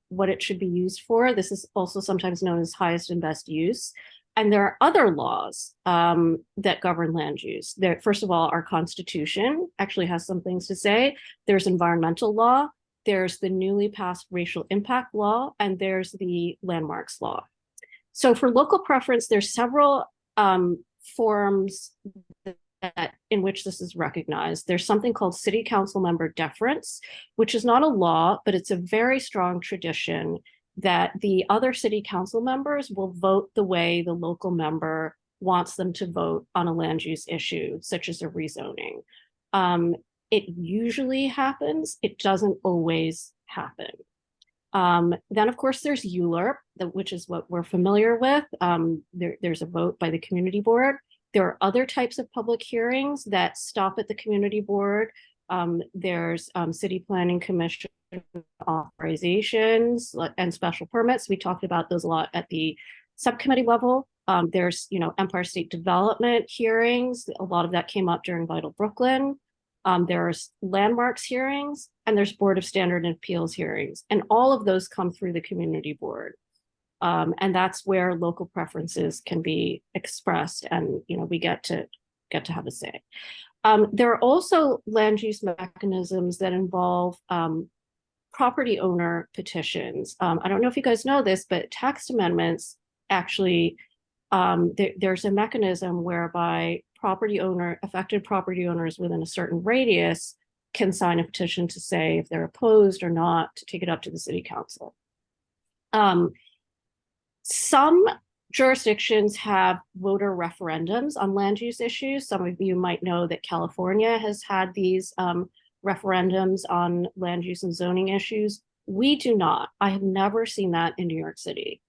what it should be used for. This is also sometimes known as highest and best use. And there are other laws that govern land use. There, first of all, our Constitution actually has some things to say. There's environmental law, there's the newly passed racial impact law, and there's the landmarks law. So for local preference, there's several forms in which this is recognized. There's something called city council member deference, which is not a law, but it's a very strong tradition that the other city council members will vote the way the local member wants them to vote on a land use issue, such as a rezoning. It usually happens. It doesn't always happen. Then, of course, there's ULURP, which is what we're familiar with. There's a vote by the community board. There are other types of public hearings that stop at the community board. There's city planning commission authorizations and special permits. We talked about those a lot at the subcommittee level. There's, Empire State Development hearings. A lot of that came up during Vital Brooklyn. There's landmarks hearings, and there's Board of Standard and Appeals hearings. And all of those come through the community board. And that's where local preferences can be expressed, and we get to have a say. There are also land use mechanisms that involve property owner petitions. I don't know if you guys know this, but text amendments actually, there's a mechanism whereby affected property owners within a certain radius can sign a petition to say if they're opposed or not, to take it up to the city council. Some jurisdictions have voter referendums on land use issues. Some of you might know that California has had these referendums on land use and zoning issues. We do not. I have never seen that in New York City.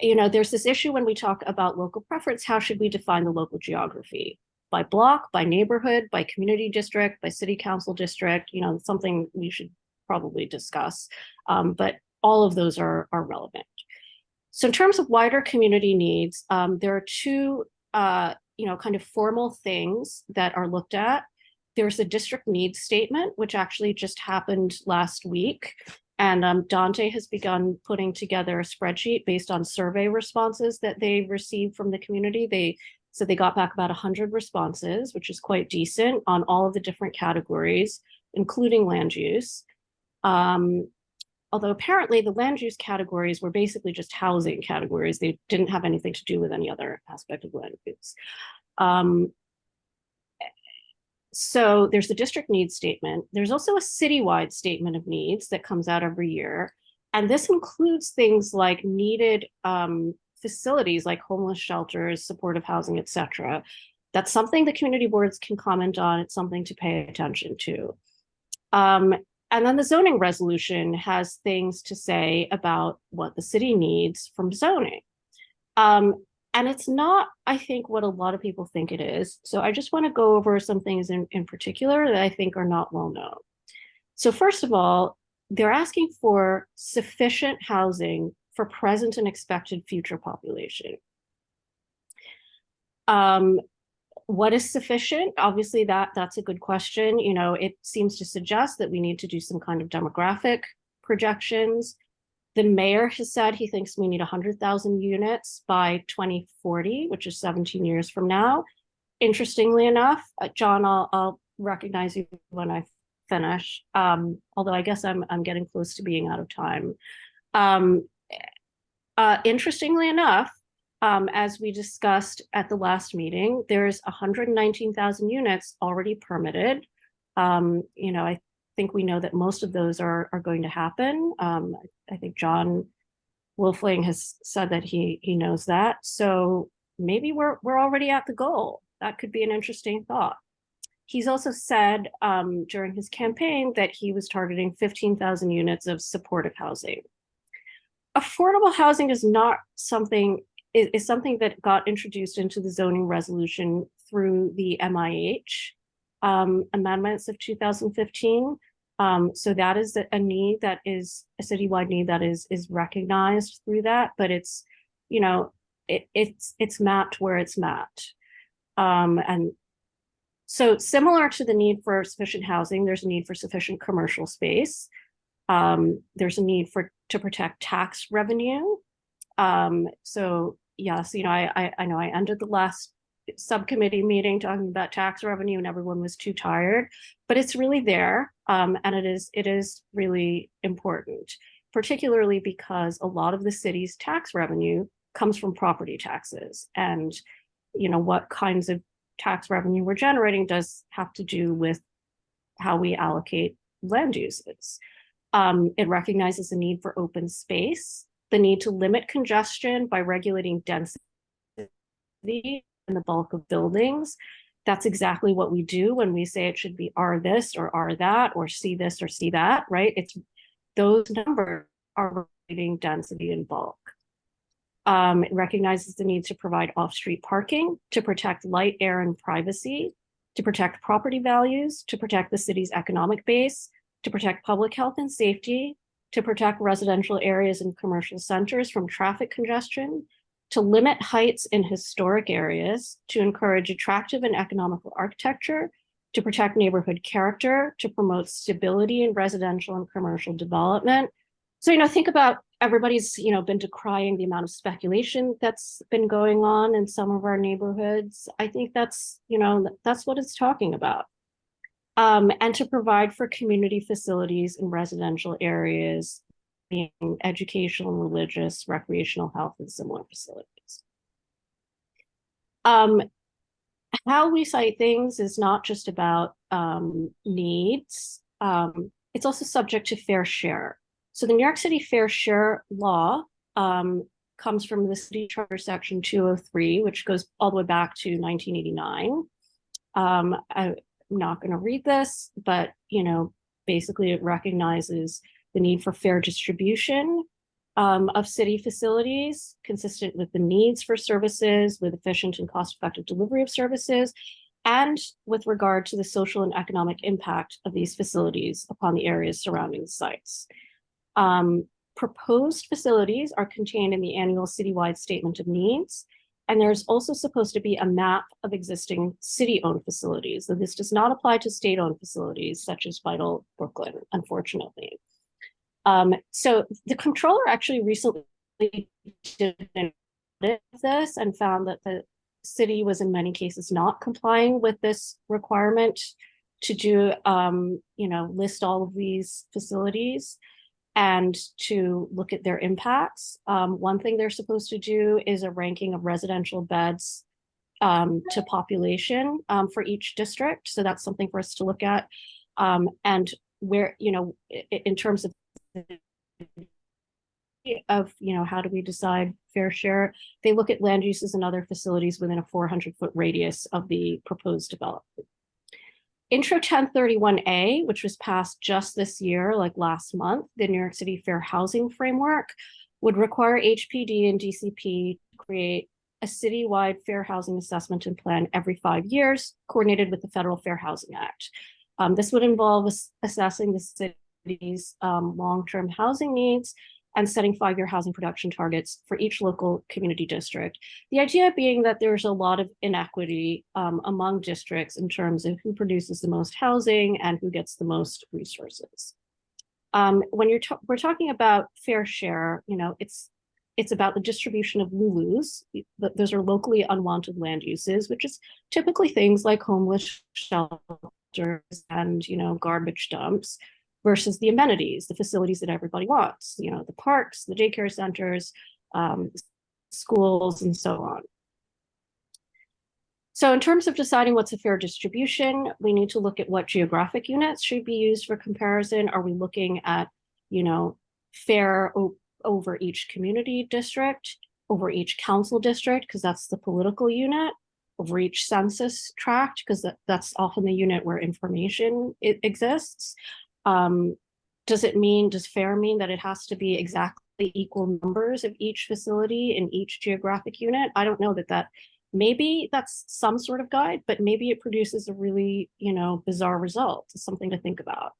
There's this issue when we talk about local preference. How should we define the local geography? By block, by neighborhood, by community district, by city council district? Something we should probably discuss. But all of those are relevant. So in terms of wider community needs, there are two kind of formal things that are looked at. There's a district needs statement, which actually just happened last week. And Dante has begun putting together a spreadsheet based on survey responses that they received from the community. They said they got back about 100 responses, which is quite decent on all of the different categories, including land use. Although apparently the land use categories were basically just housing categories. They didn't have anything to do with any other aspect of land use. So there's the district needs statement. There's also a citywide statement of needs that comes out every year. And this includes things like needed facilities like homeless shelters, supportive housing, et cetera. That's something the community boards can comment on. It's something to pay attention to. And then the zoning resolution has things to say about what the city needs from zoning. And it's not, I think, what a lot of people think it is. So I just want to go over some things in particular that I think are not well known. So first of all, they're asking for sufficient housing for present and expected future population. What is sufficient? Obviously, that's a good question. You know, it seems to suggest that we need to do some kind of demographic projections. The mayor has said he thinks we need 100,000 units by 2040, which is 17 years from now. Interestingly enough, John, I'll recognize you when I finish. Although I guess I'm getting close to being out of time. Interestingly enough, as we discussed at the last meeting, there's 119,000 units already permitted. You know, I think we know that most of those are going to happen. I think John Wolfling has said that he knows that. So maybe we're already at the goal. That could be an interesting thought. He's also said during his campaign that he was targeting 15,000 units of supportive housing. Affordable housing is not something, is something that got introduced into the zoning resolution through the MIH amendments of 2015. So that is a need that is a citywide need that is recognized through that, but it's, you know, it's mapped where it's mapped. And so similar to the need for sufficient housing, there's a need for sufficient commercial space. There's a need to protect tax revenue. So yes, you know, I know I ended the last subcommittee meeting talking about tax revenue and everyone was too tired, but it's really there. And it is really important, particularly because a lot of the city's tax revenue comes from property taxes. And, you know, what kinds of tax revenue we're generating does have to do with how we allocate land uses. It recognizes the need for open space, the need to limit congestion by regulating density in the bulk of buildings. That's exactly what we do when we say it should be R this or R that or C this or C that, right? It's those numbers are regulating density in bulk. It recognizes the need to provide off-street parking, to protect light, air, and privacy, to protect property values, to protect the city's economic base, to protect public health and safety, to protect residential areas and commercial centers from traffic congestion, to limit heights in historic areas, to encourage attractive and economical architecture, to protect neighborhood character, to promote stability in residential and commercial development. So, you know, think about everybody's, you know, been decrying the amount of speculation that's been going on in some of our neighborhoods. I think that's, you know, that's what it's talking about. And to provide for community facilities in residential areas, being educational, religious, recreational, health, and similar facilities. How we cite things is not just about needs. It's also subject to fair share. So the New York City Fair Share Law comes from the City Charter Section 203, which goes all the way back to 1989. I'm not going to read this, but, you know, basically it recognizes the need for fair distribution of city facilities, consistent with the needs for services, with efficient and cost-effective delivery of services, and with regard to the social and economic impact of these facilities upon the areas surrounding the sites. Proposed facilities are contained in the annual citywide statement of needs. And there's also supposed to be a map of existing city-owned facilities. So this does not apply to state-owned facilities such as Vital Brooklyn, unfortunately. So the controller actually recently did an audit of this and found that the city was in many cases not complying with this requirement to do, list all of these facilities and to look at their impacts. One thing they're supposed to do is a ranking of residential beds to population for each district. So that's something for us to look at. And where, in terms of how do we decide fair share, they look at land uses and other facilities within a 400-foot radius of the proposed development. Intro 1031A, which was passed just this year, like last month, the New York City Fair Housing Framework, would require HPD and DCP to create a citywide fair housing assessment and plan every 5 years, coordinated with the Federal Fair Housing Act. This would involve assessing the city's long-term housing needs and setting 5-year housing production targets for each local community district. The idea being that there's a lot of inequity among districts in terms of who produces the most housing and who gets the most resources. When we're talking about fair share, it's about the distribution of LULUs. Those are locally unwanted land uses, which is typically things like homeless shelters and garbage dumps, versus the amenities, the facilities that everybody wants, the parks, the daycare centers, schools, and so on. So in terms of deciding what's a fair distribution, we need to look at what geographic units should be used for comparison. Are we looking at, fair over each community district, over each council district, because that's the political unit, over each census tract, because that's often the unit where information exists. Does fair mean that it has to be exactly equal numbers of each facility in each geographic unit? I don't know that maybe that's some sort of guide, but maybe it produces a really, bizarre result. It's something to think about.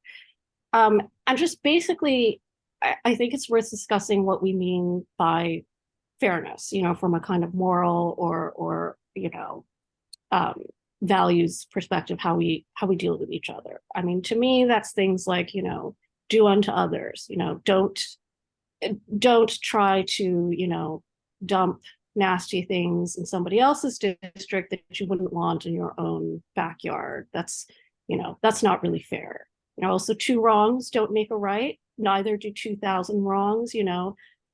And just basically, I think it's worth discussing what we mean by fairness, from a kind of moral or values perspective, how we deal with each other. I mean, to me, that's things like, do unto others, don't try to, dump nasty things in somebody else's district that you wouldn't want in your own backyard. That's not really fair. Also, 2 wrongs don't make a right. Neither do 2,000 wrongs.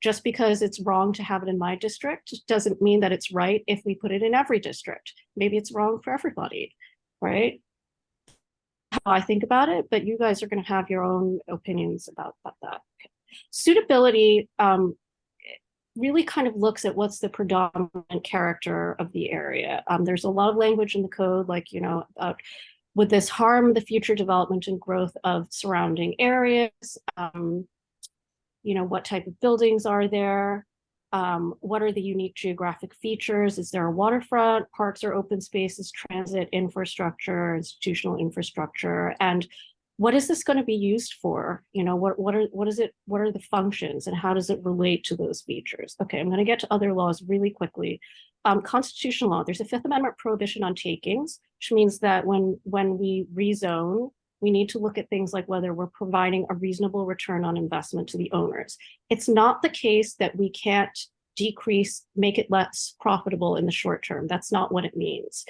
Just because it's wrong to have it in my district doesn't mean that it's right if we put it in every district. Maybe it's wrong for everybody, right? How I think about it, but you guys are going to have your own opinions about that. Okay. Suitability really kind of looks at what's the predominant character of the area. There's a lot of language in the code, like, about would this harm the future development and growth of surrounding areas? What type of buildings are there? What are the unique geographic features? Is there a waterfront, parks or open spaces, transit infrastructure, institutional infrastructure? And what is this going to be used for? What are the functions and how does it relate to those features? Okay, I'm going to get to other laws really quickly. Constitutional law, there's a Fifth Amendment prohibition on takings, which means that when we rezone, we need to look at things like whether we're providing a reasonable return on investment to the owners. It's not the case that we can't make it less profitable in the short term. That's not what it means.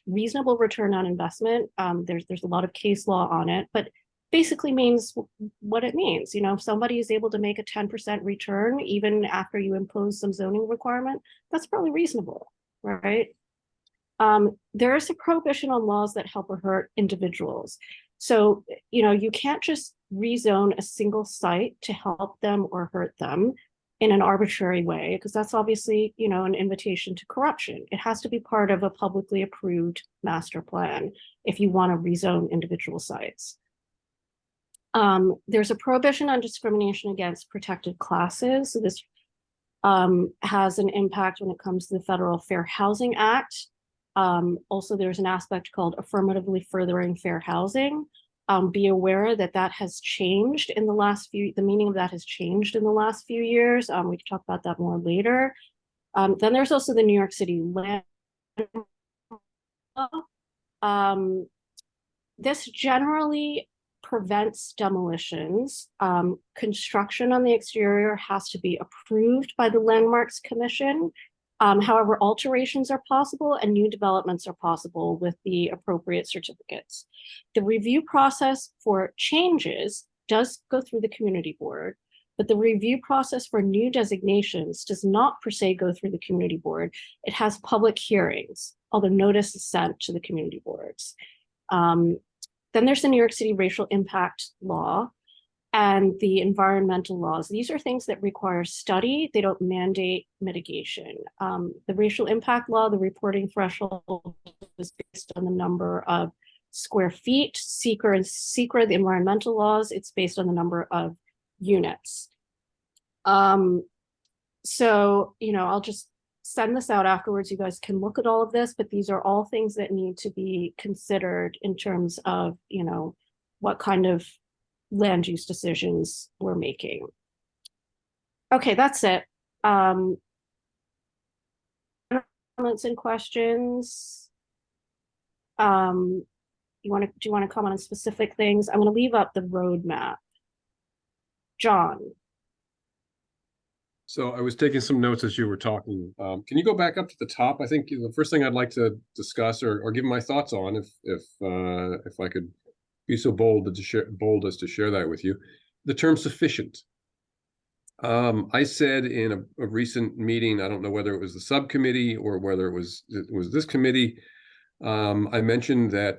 Reasonable return on investment, there's a lot of case law on it, but basically means what it means. If somebody is able to make a 10% return, even after you impose some zoning requirement, that's probably reasonable, right? There is a prohibition on laws that help or hurt individuals. So, you can't just rezone a single site to help them or hurt them in an arbitrary way, because that's obviously, an invitation to corruption. It has to be part of a publicly approved master plan if you want to rezone individual sites. There's a prohibition on discrimination against protected classes. So this has an impact when it comes to the Federal Fair Housing Act. Also, there's an aspect called affirmatively furthering fair housing. Be aware that has changed in the meaning of that has changed in the last few years. We can talk about that more later. Then there's also the New York City land law. This generally prevents demolitions. Construction on the exterior has to be approved by the Landmarks Commission. However, alterations are possible and new developments are possible with the appropriate certificates. The review process for changes does go through the community board, but the review process for new designations does not per se go through the community board. It has public hearings, although notice is sent to the community boards. Then there's the New York City racial impact law and the environmental laws. These are things that require study. They don't mandate mitigation. The racial impact law, the reporting threshold is based on the number of square feet. SECRA, the environmental laws, it's based on the number of units. So, I'll just send this out afterwards. You guys can look at all of this, but these are all things that need to be considered in terms of, what kind of land use decisions we're making. Okay, that's it. Comments and questions? Do you want to comment on specific things? I'm going to leave up the roadmap. John. So I was taking some notes as you were talking. Can you go back up to the top? I think the first thing I'd like to discuss or give my thoughts on, if I could be so bold as to share that with you, the term sufficient. I said in a recent meeting, I don't know whether it was the subcommittee or whether it was this committee, I mentioned that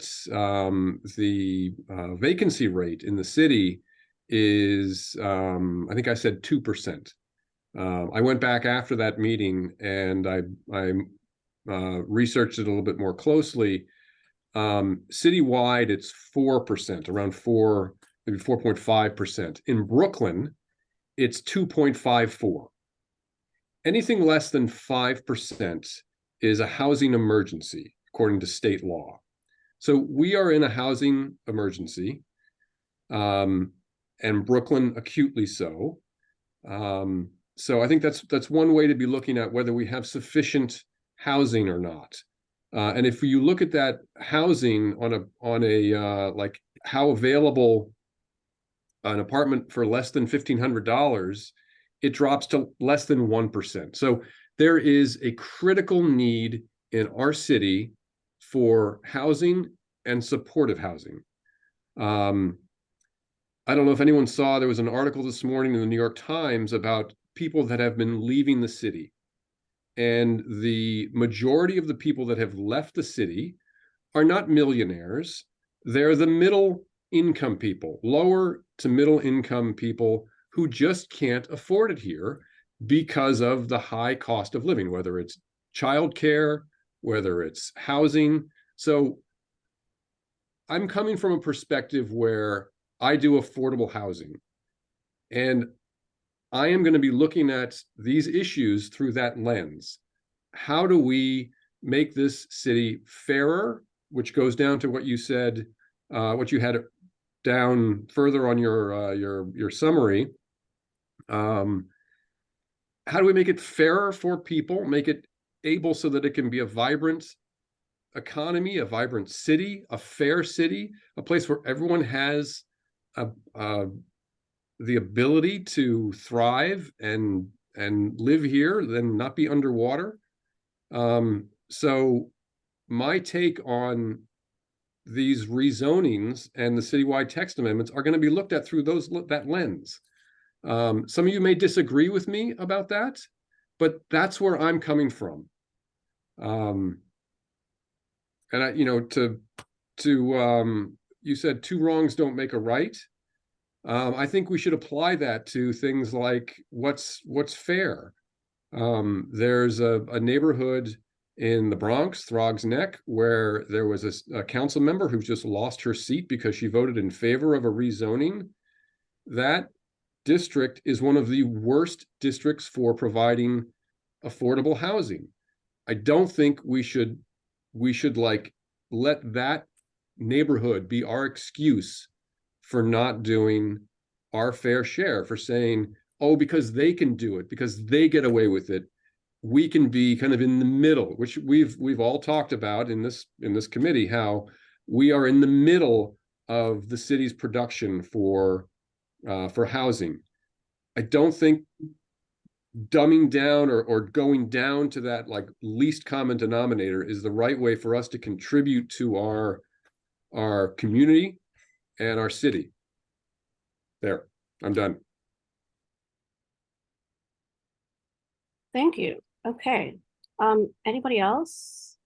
the vacancy rate in the city is, I think I said 2%. I went back after that meeting and I researched it a little bit more closely. Citywide, it's 4%, around 4, maybe 4.5%. In Brooklyn, it's 2.54. Anything less than 5% is a housing emergency, according to state law. So we are in a housing emergency, and Brooklyn acutely so. So I think that's one way to be looking at whether we have sufficient housing or not. And if you look at that housing on a like how available an apartment for less than $1,500, it drops to less than 1%. So there is a critical need in our city for housing and supportive housing. I don't know if anyone saw, there was an article this morning in the New York Times about people that have been leaving the city. And the majority of the people that have left the city are not millionaires. They're the middle income people, lower to middle income people who just can't afford it here because of the high cost of living, whether it's childcare, whether it's housing. So I'm coming from a perspective where I do affordable housing. And I am going to be looking at these issues through that lens. How do we make this city fairer, which goes down to what you said, what you had down further on your summary. How do we make it fairer for people, make it able so that it can be a vibrant economy, a vibrant city, a fair city, a place where everyone has the ability to thrive and live here, then not be underwater. So my take on these rezonings and the citywide text amendments are going to be looked at through that lens. Some of you may disagree with me about that, but that's where I'm coming from. And I, you said 2 wrongs don't make a right. I think we should apply that to things like what's fair. There's a neighborhood in the Bronx, Throgs Neck, where there was a council member who just lost her seat because she voted in favor of a rezoning. That district is one of the worst districts for providing affordable housing. I don't think we should like let that neighborhood be our excuse for not doing our fair share, for saying, oh, because they can do it, because they get away with it, we can be kind of in the middle, which we've all talked about in this committee, how we are in the middle of the city's production for housing. I don't think dumbing down or going down to that like least common denominator is the right way for us to contribute to our community and our city. There, I'm done. Thank you. Okay. Anybody else?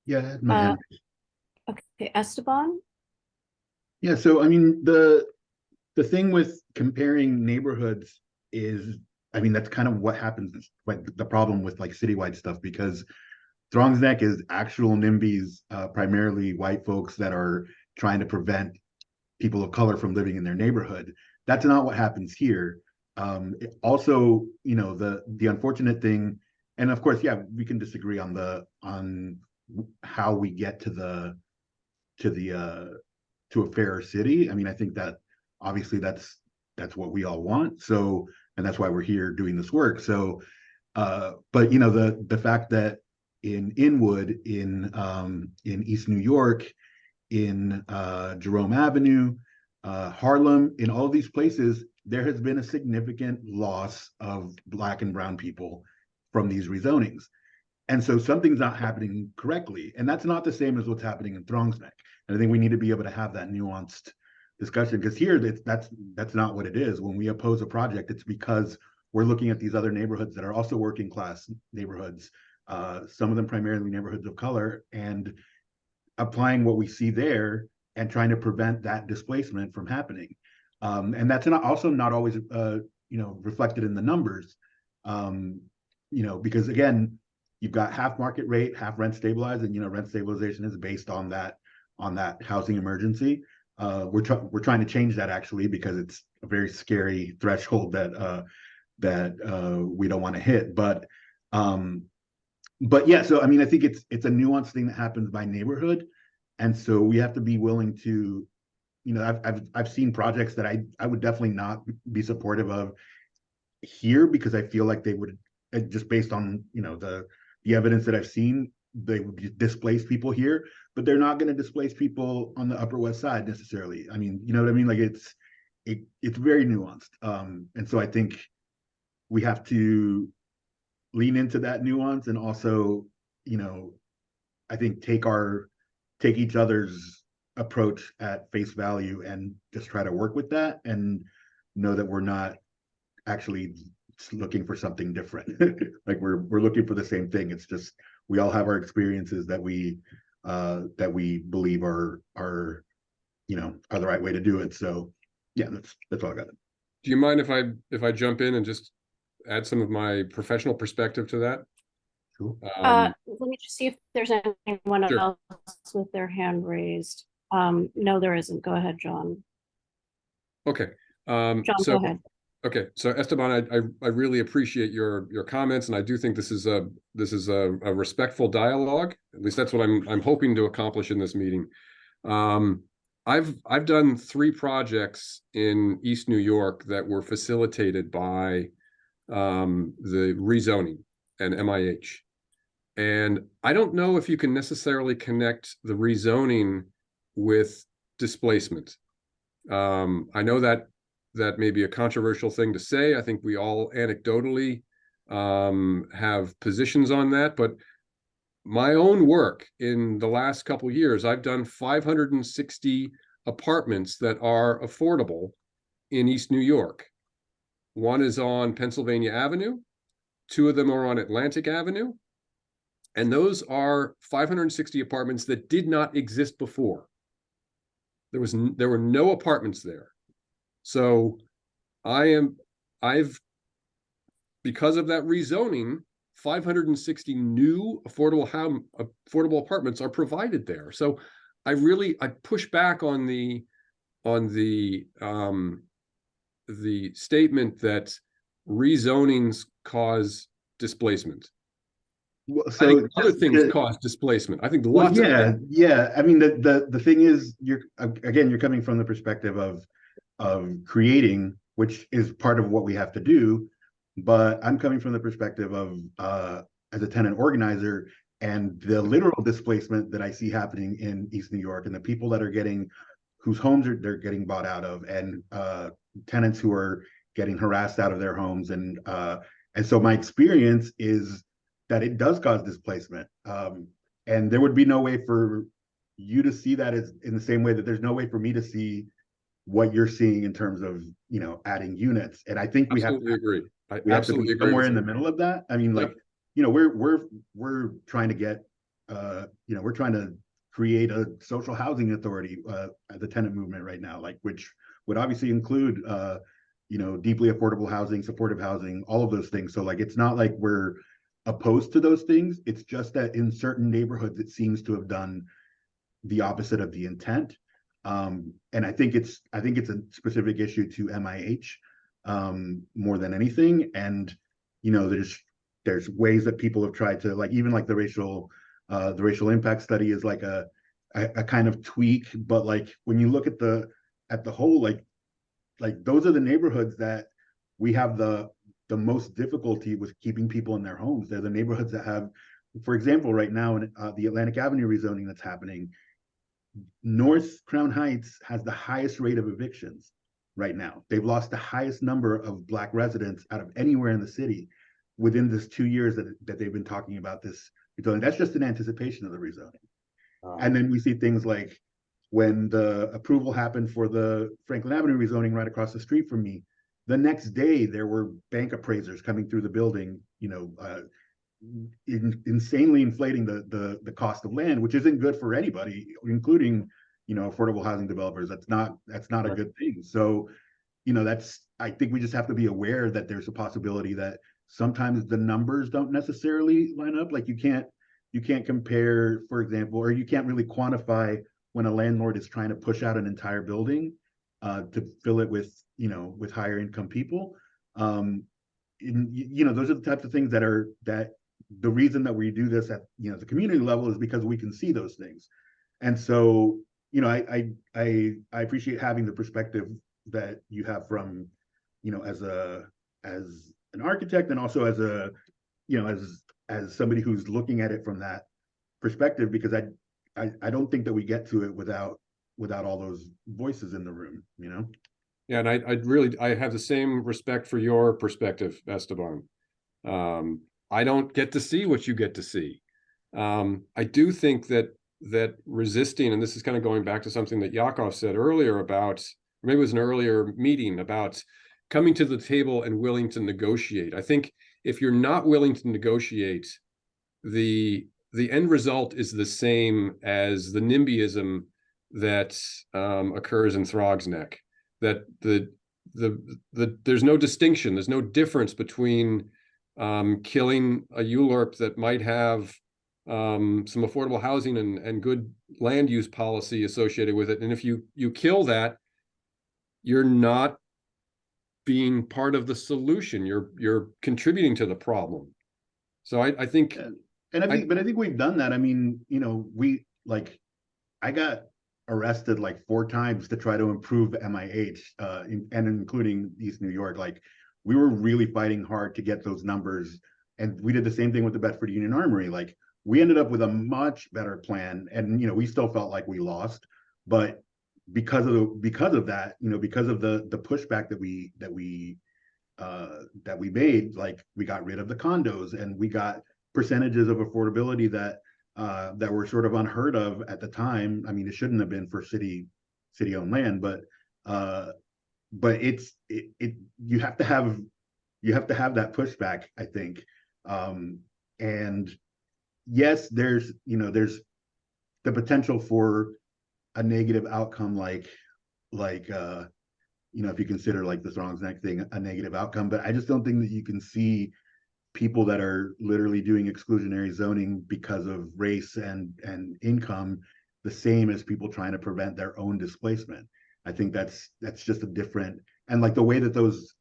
Yeah, I had my hand. Okay, Esteban? Yeah, so I mean, the thing with comparing neighborhoods is, I mean, that's kind of what happens, like the problem with like citywide stuff, because Throngs Neck is actual NIMBYs, primarily white folks that are trying to prevent people of color from living in their neighborhood. That's not what happens here. Also, you know, the unfortunate thing, and of course, yeah, we can disagree on how we get to a fairer city. I mean, I think that obviously that's what we all want. So, and that's why we're here doing this work. So, but you know, the fact that in Inwood, in East New York, in Jerome Avenue, Harlem, in all of these places, there has been a significant loss of Black and brown people from these rezonings. And so something's not happening correctly. And that's not the same as what's happening in Throngs Neck. And I think we need to be able to have that nuanced discussion, because here that's not what it is. When we oppose a project, it's because we're looking at these other neighborhoods that are also working class neighborhoods, some of them primarily neighborhoods of color, and applying what we see there and trying to prevent that displacement from happening. And that's also not always reflected in the numbers, because again, you've got half market rate, half rent stabilized, and rent stabilization is based on that housing emergency. We're trying to change that, actually, because it's a very scary threshold that we don't want to hit. But yeah, so I mean, I think it's a nuanced thing that happens by neighborhood, and so we have to be willing to, I've seen projects that I would definitely not be supportive of here, because I feel like they would, just based on the evidence that I've seen, they would displace people here, but they're not going to displace people on the Upper West Side necessarily. I mean, you know what I mean? Like it's very nuanced, and so I think we have to lean into that nuance, and also, I think take each other's approach at face value and just try to work with that, and know that we're not actually looking for something different. Like we're looking for the same thing. It's just we all have our experiences that we believe are the right way to do it. So yeah, that's all I got. Do you mind if I jump in and just add some of my professional perspective to that? Cool. Let me just see if there's anyone Sure. else with their hand raised. No, there isn't. Go ahead, John. Okay. John, So go ahead. okay, so Esteban, I really appreciate your comments, and I do think this is a respectful dialogue. At least that's what I'm hoping to accomplish in this meeting. I've done 3 projects in East New York that were facilitated by the rezoning and MIH. And I don't know if you can necessarily connect the rezoning with displacement. I know that may be a controversial thing to say. I think we all anecdotally have positions on that, but my own work in the last couple of years, I've done 560 apartments that are affordable in East New York. One is on Pennsylvania Avenue, 2 of them are on Atlantic Avenue, and those are 560 apartments that did not exist before. There were no apartments there. So because of that rezoning, 560 new affordable apartments are provided there. So I push back on the statement that rezonings cause displacement. Well, I think other things cause displacement. I think lots of things. Yeah. I mean, the thing is, you're coming from the perspective of creating, which is part of what we have to do. But I'm coming from the perspective of as a tenant organizer, And the literal displacement that I see happening in East New York, and the people that are getting, whose homes they're getting bought out of, and tenants who are getting harassed out of their homes, and so my experience is that it does cause displacement, and there would be no way for you to see that as in the same way that there's no way for me to see what you're seeing in terms of, you know, adding units. And I think we Absolutely agree. I we have to absolutely be agree somewhere with in the you. middle of that. I mean, like, Yep. you know, we're trying to get, you know, we're trying to create a social housing authority, the tenant movement right now, like, which would obviously include, you know, deeply affordable housing, supportive housing, all of those things. So like, it's not like we're opposed to those things. It's just that in certain neighborhoods, it seems to have done the opposite of the intent. And I think it's a specific issue to MIH, more than anything. And, you know, there's ways that people have tried to, like, even like the racial impact study is like a kind of tweak, but like when you look at the whole, like those are the neighborhoods that we have the most difficulty with keeping people in their homes. They're the neighborhoods that have, for example, right now in the Atlantic Avenue rezoning that's happening, North Crown Heights has the highest rate of evictions right now. They've lost the highest number of Black residents out of anywhere in the city within this 2 years that they've been talking about this rezoning. That's just in anticipation of the rezoning. And then we see things like when the approval happened for the Franklin Avenue rezoning right across the street from me, the next day there were bank appraisers coming through the building, you know, insanely inflating the cost of land, which isn't good for anybody, including, you know, affordable housing developers. That's not a good thing. So, you know, I think we just have to be aware that there's a possibility that sometimes the numbers don't necessarily line up. Like you can't compare, for example, or you can't really quantify when a landlord is trying to push out an entire building to fill it with, you know, with higher income people. You know, those are the types of things that the reason that we do this at, you know, the community level is because we can see those things. And so, you know, I appreciate having the perspective that you have from, you know, as an architect, and also as a, you know, as somebody who's looking at it from that perspective, because I don't think that we get to it without all those voices in the room, you know? Yeah, and I have the same respect for your perspective, Esteban. I don't get to see what you get to see. I do think that resisting, and this is kind of going back to something that Yakov said earlier about, or maybe it was an earlier meeting, about coming to the table and willing to negotiate. I think if you're not willing to negotiate, the end result is the same as the NIMBYism that occurs in Throg's Neck. That there's no distinction, there's no difference between killing a ULURP that might have some affordable housing and good land use policy associated with it. And if you kill that, you're not being part of the solution. You're contributing to the problem. So I think, and I think we've done that. I mean, you know, I got arrested like 4 times to try to improve MIH, and including East New York. Like, we were really fighting hard to get those numbers, and we did the same thing with the Bedford Union Armory. Like, we ended up with a much better plan, and, you know, we still felt like we lost, but because of that, you know, because of the pushback that we made, like, we got rid of the condos, and we got percentages of affordability that were sort of unheard of at the time. I mean, it shouldn't have been for city-owned land, but you have to have that pushback, I think. And yes, there's the potential for a negative outcome, like you know, if you consider like the Throgs Neck thing a negative outcome, but I just don't think that you can see people that are literally doing exclusionary zoning because of race and income the same as people trying to prevent their own displacement. I think that's just a different, and like the way that those,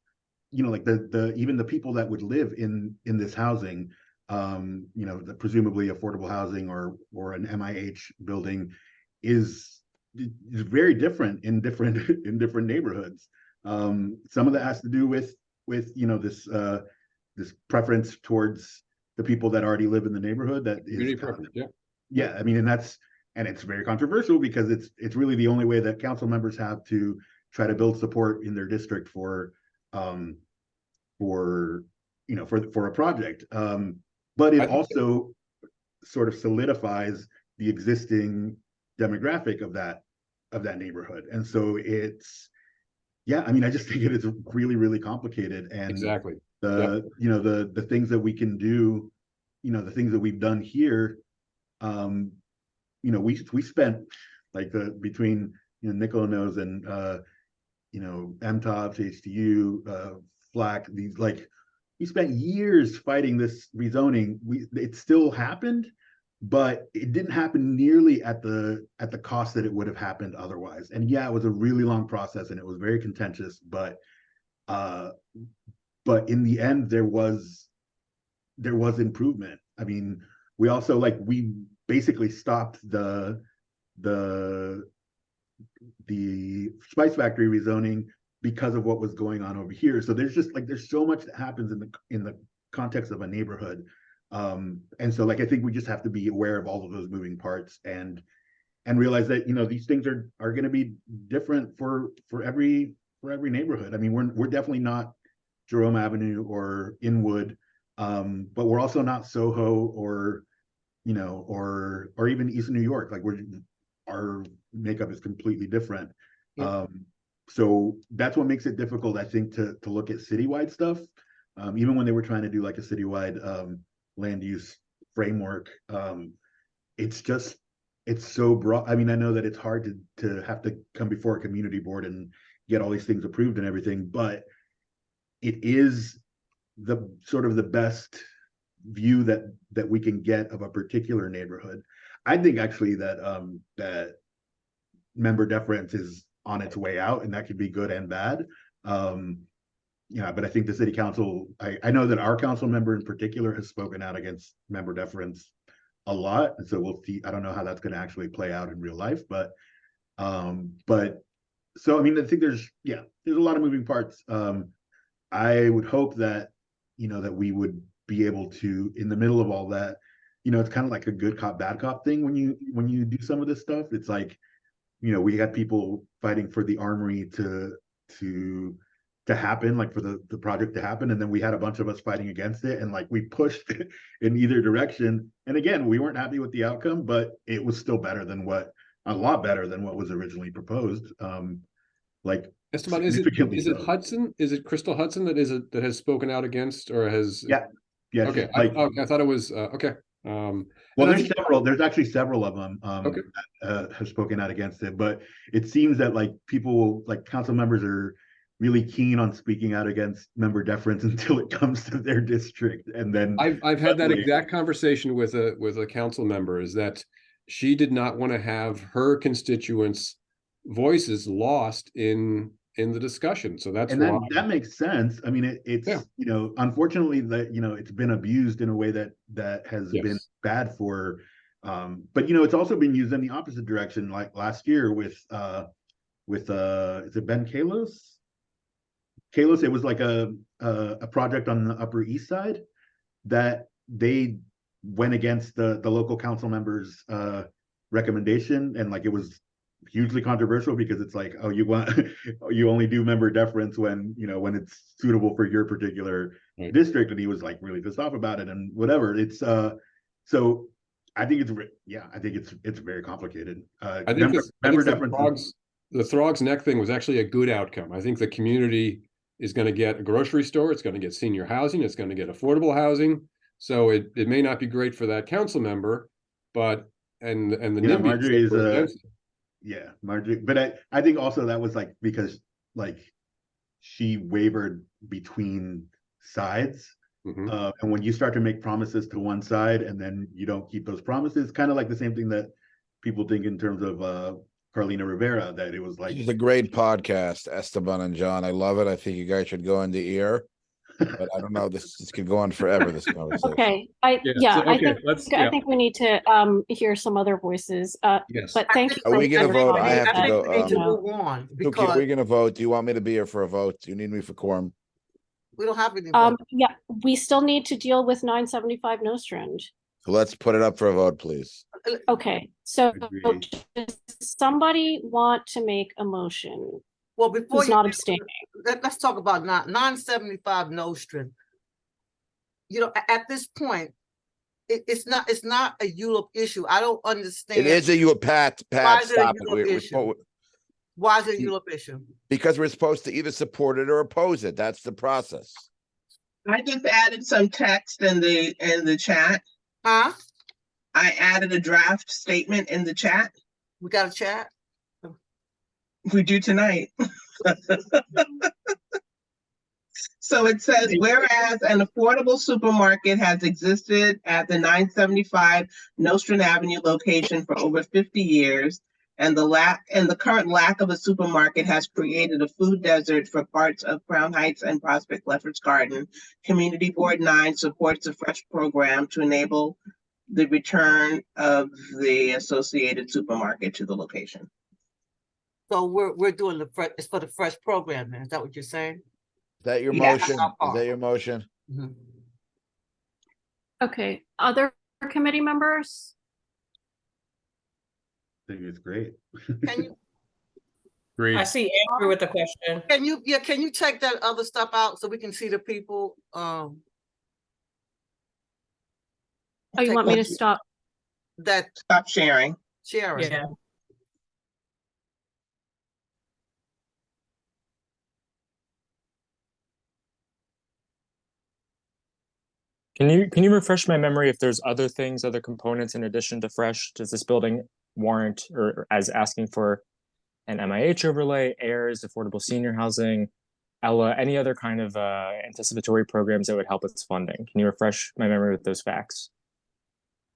you know, like the even the people that would live in this housing, you know, the presumably affordable housing or an MIH building is very different in different neighborhoods. Some of that has to do with you know, this preference towards the people that already live in the neighborhood. That is Community kind of- preference, yeah. yeah, I mean, and it's very controversial because it's really the only way that council members have to try to build support in their district for a project. But it also sort of solidifies the existing demographic of that neighborhood. And so I mean, I just think it is really, really complicated. And Exactly. the things that we can do, the things that we've done here, we spent like between Nicola knows and MTOP, HTU, FLAC, these like we spent years fighting this rezoning. It still happened, but it didn't happen nearly at the cost that it would have happened otherwise. And yeah, it was a really long process and it was very contentious, but in the end there was improvement. I mean, we also we basically stopped the Spice Factory rezoning because of what was going on over here. So there's just there's so much that happens in the context of a neighborhood. And so I think we just have to be aware of all of those moving parts and realize that these things are going to be different for every neighborhood. I mean, we're definitely not Jerome Avenue or Inwood, but we're also not Soho or even East New York. Our makeup is completely different. Yep. So that's what makes it difficult, I think, to look at citywide stuff. Even when they were trying to do a citywide land use framework, it's so broad. I mean, I know that it's hard to have to come before a community board and get all these things approved and everything, but it is the sort of the best view that we can get of a particular neighborhood. I think actually that member deference is on its way out, and that could be good and bad. But I think the city council, I know that our council member in particular has spoken out against member deference a lot. And so we'll see. I don't know how that's going to actually play out in real life, but so, I mean, I think there's a lot of moving parts. I would hope that, that we would be able to, in the middle of all that, it's kind of like a good cop, bad cop thing when you do some of this stuff. It's we had people fighting for the armory to happen, for the project to happen. And then we had a bunch of us fighting against it. And we pushed in either direction. And again, we weren't happy with the outcome, but it was still a lot better than what was originally proposed. Esteban, is it Hudson? Is it Crystal Hudson that has spoken out against or has? Yeah. Okay. I thought it was okay. Well, there's actually several of them that have spoken out against it, but it seems that people, council members are really keen on speaking out against member deference until it comes to their district. And then I've had that exact conversation with a council member, is that she did not want to have her constituents' voices lost in the discussion. So that's why that makes sense. I mean, it's unfortunately that it's been abused in a way that has been bad for but it's also been used in the opposite direction, like last year with is it Ben Kalos? It was a project on the Upper East Side that they went against the local council members recommendation, and it was hugely controversial because it's you only do member deference when it's suitable for your particular district, and he was really pissed off about it and whatever. It's so I think it's very complicated. I think the Throg's Neck thing was actually a good outcome. I think the community is going to get a grocery store, it's going to get senior housing, it's going to get affordable housing. So it may not be great for that council member, but and the NIMBY Marjorie is Marjorie, but I think also that was because she wavered between sides. Mm-hmm. And when you start to make promises to one side and then you don't keep those promises, kind of the same thing that people think in terms of Carlina Rivera, that it was It's a great podcast, Esteban and John. I love it. I think you guys should go into ear. But I don't know. This could go on forever. This conversation. Okay. I think we need to hear some other voices. Yes. But thank you. Are we going to vote? I have to go. We need to move on. Are we going to vote? Do you want me to be here for a vote? Do you need me for quorum? We don't have any vote. Yeah, we still need to deal with 975 Nostrand. So let's put it up for a vote, please. Okay, so Agreed. does somebody want to make a motion? Well, before Who's you not do, abstaining? let's talk about 975 Nostrand. You know, at this point, it's not a ULURP issue. I don't understand. It is a Pat, Why is it a stop it. ULURP issue? Why is it a ULURP issue? Because we're supposed to either support it or oppose it. That's the process. I just added some text in the chat. Huh? I added a draft statement in the chat. We got a chat? We do tonight. So it says, whereas an affordable supermarket has existed at the 975 Nostrand Avenue location for over 50 years, and the current lack of a supermarket has created a food desert for parts of Crown Heights and Prospect Lefferts Garden. Community Board 9 supports a fresh program to enable the return of the associated supermarket to the location. So we're doing it's for the fresh program, man. Is that what you're saying? Is that your Yes. motion? Is that your motion? Mhm. Okay, other committee members? I think it's great. Can you Agreed. I see Andrew with the question. can you take that other stuff out so we can see the people? Oh, you want me to stop? That Stop sharing. sharing. Yeah. Can you refresh my memory if there's other things, other components in addition to fresh? Does this building warrant or as asking for an MIH overlay, heirs, affordable senior housing, Ella, any other kind of anticipatory programs that would help its funding? Can you refresh my memory with those facts?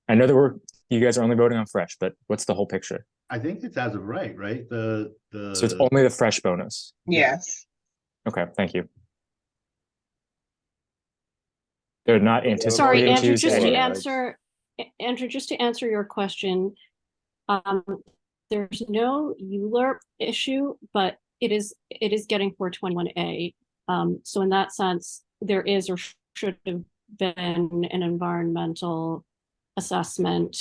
I know that you guys are only voting on fresh, but what's the whole picture? I think it's as of right? So it's only the fresh bonus. Yes. Okay, thank you. They're not Sorry, anticipating Andrew, to use just to any- answer, Andrew, just to answer your question, there's no ULURP issue, but it is getting 421A. So in that sense, there is or should have been an environmental assessment.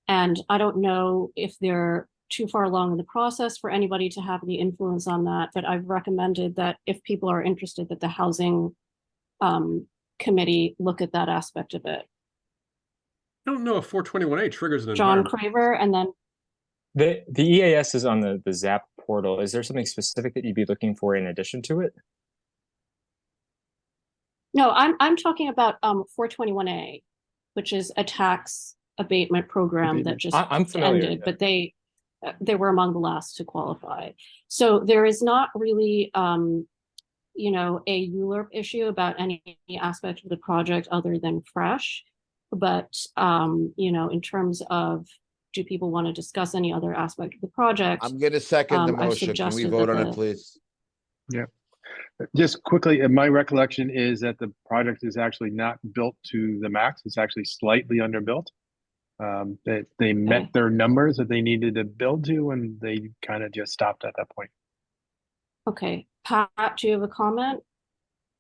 And I don't know if they're too far along in the process for anybody to have any influence on that, but I've recommended that if people are interested, that the housing committee look at that aspect of it. I don't know if 421A triggers an John environment. Craver, and then The EAS is on the ZAP portal. Is there something specific that you'd be looking for in addition to it? no, I'm talking about 421A, which is a tax abatement program that just I'm familiar with ended, that. but they were among the last to qualify. So there is not really you know, a ULURP issue about any aspect of the project other than fresh. But you know, in terms of do people want to discuss any other aspect of the project? I'm gonna second the I've motion. Can we suggested vote that on it, the- please? Just quickly, my recollection is that the project is actually not built to the max. It's actually slightly underbuilt. That they Okay. met their numbers that they needed to build to, and they kind of just stopped at that point. Okay, Pat, do you have a comment?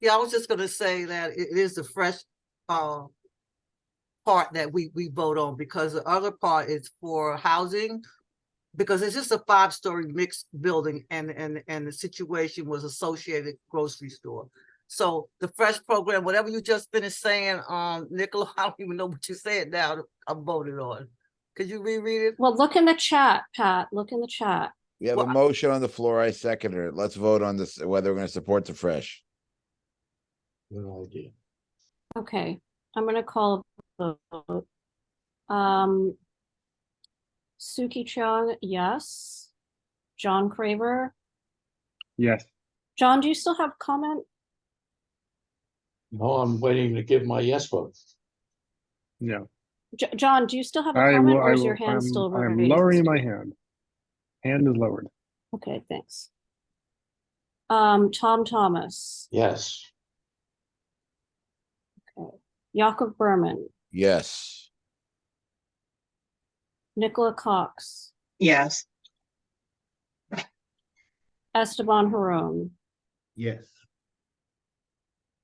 Yeah, I was just gonna say that it is the fresh part that we vote on, because the other part is for housing, because it's just a 5-story mixed building, and the situation was associated grocery store. So the fresh program, whatever you just finished saying, Nicola, I don't even know what you said now. I'm voted on. Could you reread it? Well, look in the chat, Pat. Look in the chat. We have Well, a motion on the floor. I second it. Let's vote on this, whether we're gonna support the fresh. Good idea. Okay, I'm gonna call a vote. Suki Chung, yes. John Craver. Yes. John, do you still have comment? No, I'm waiting to give my yes vote. No. John, do you still have a I comment, will. or I is your will. hand still I'm raised? lowering my hand. Hand is lowered. Okay, thanks. Tom Thomas. Yes. Okay. Jakob Berman. Yes. Nicola Cox. Yes. Esteban Harron. Yes.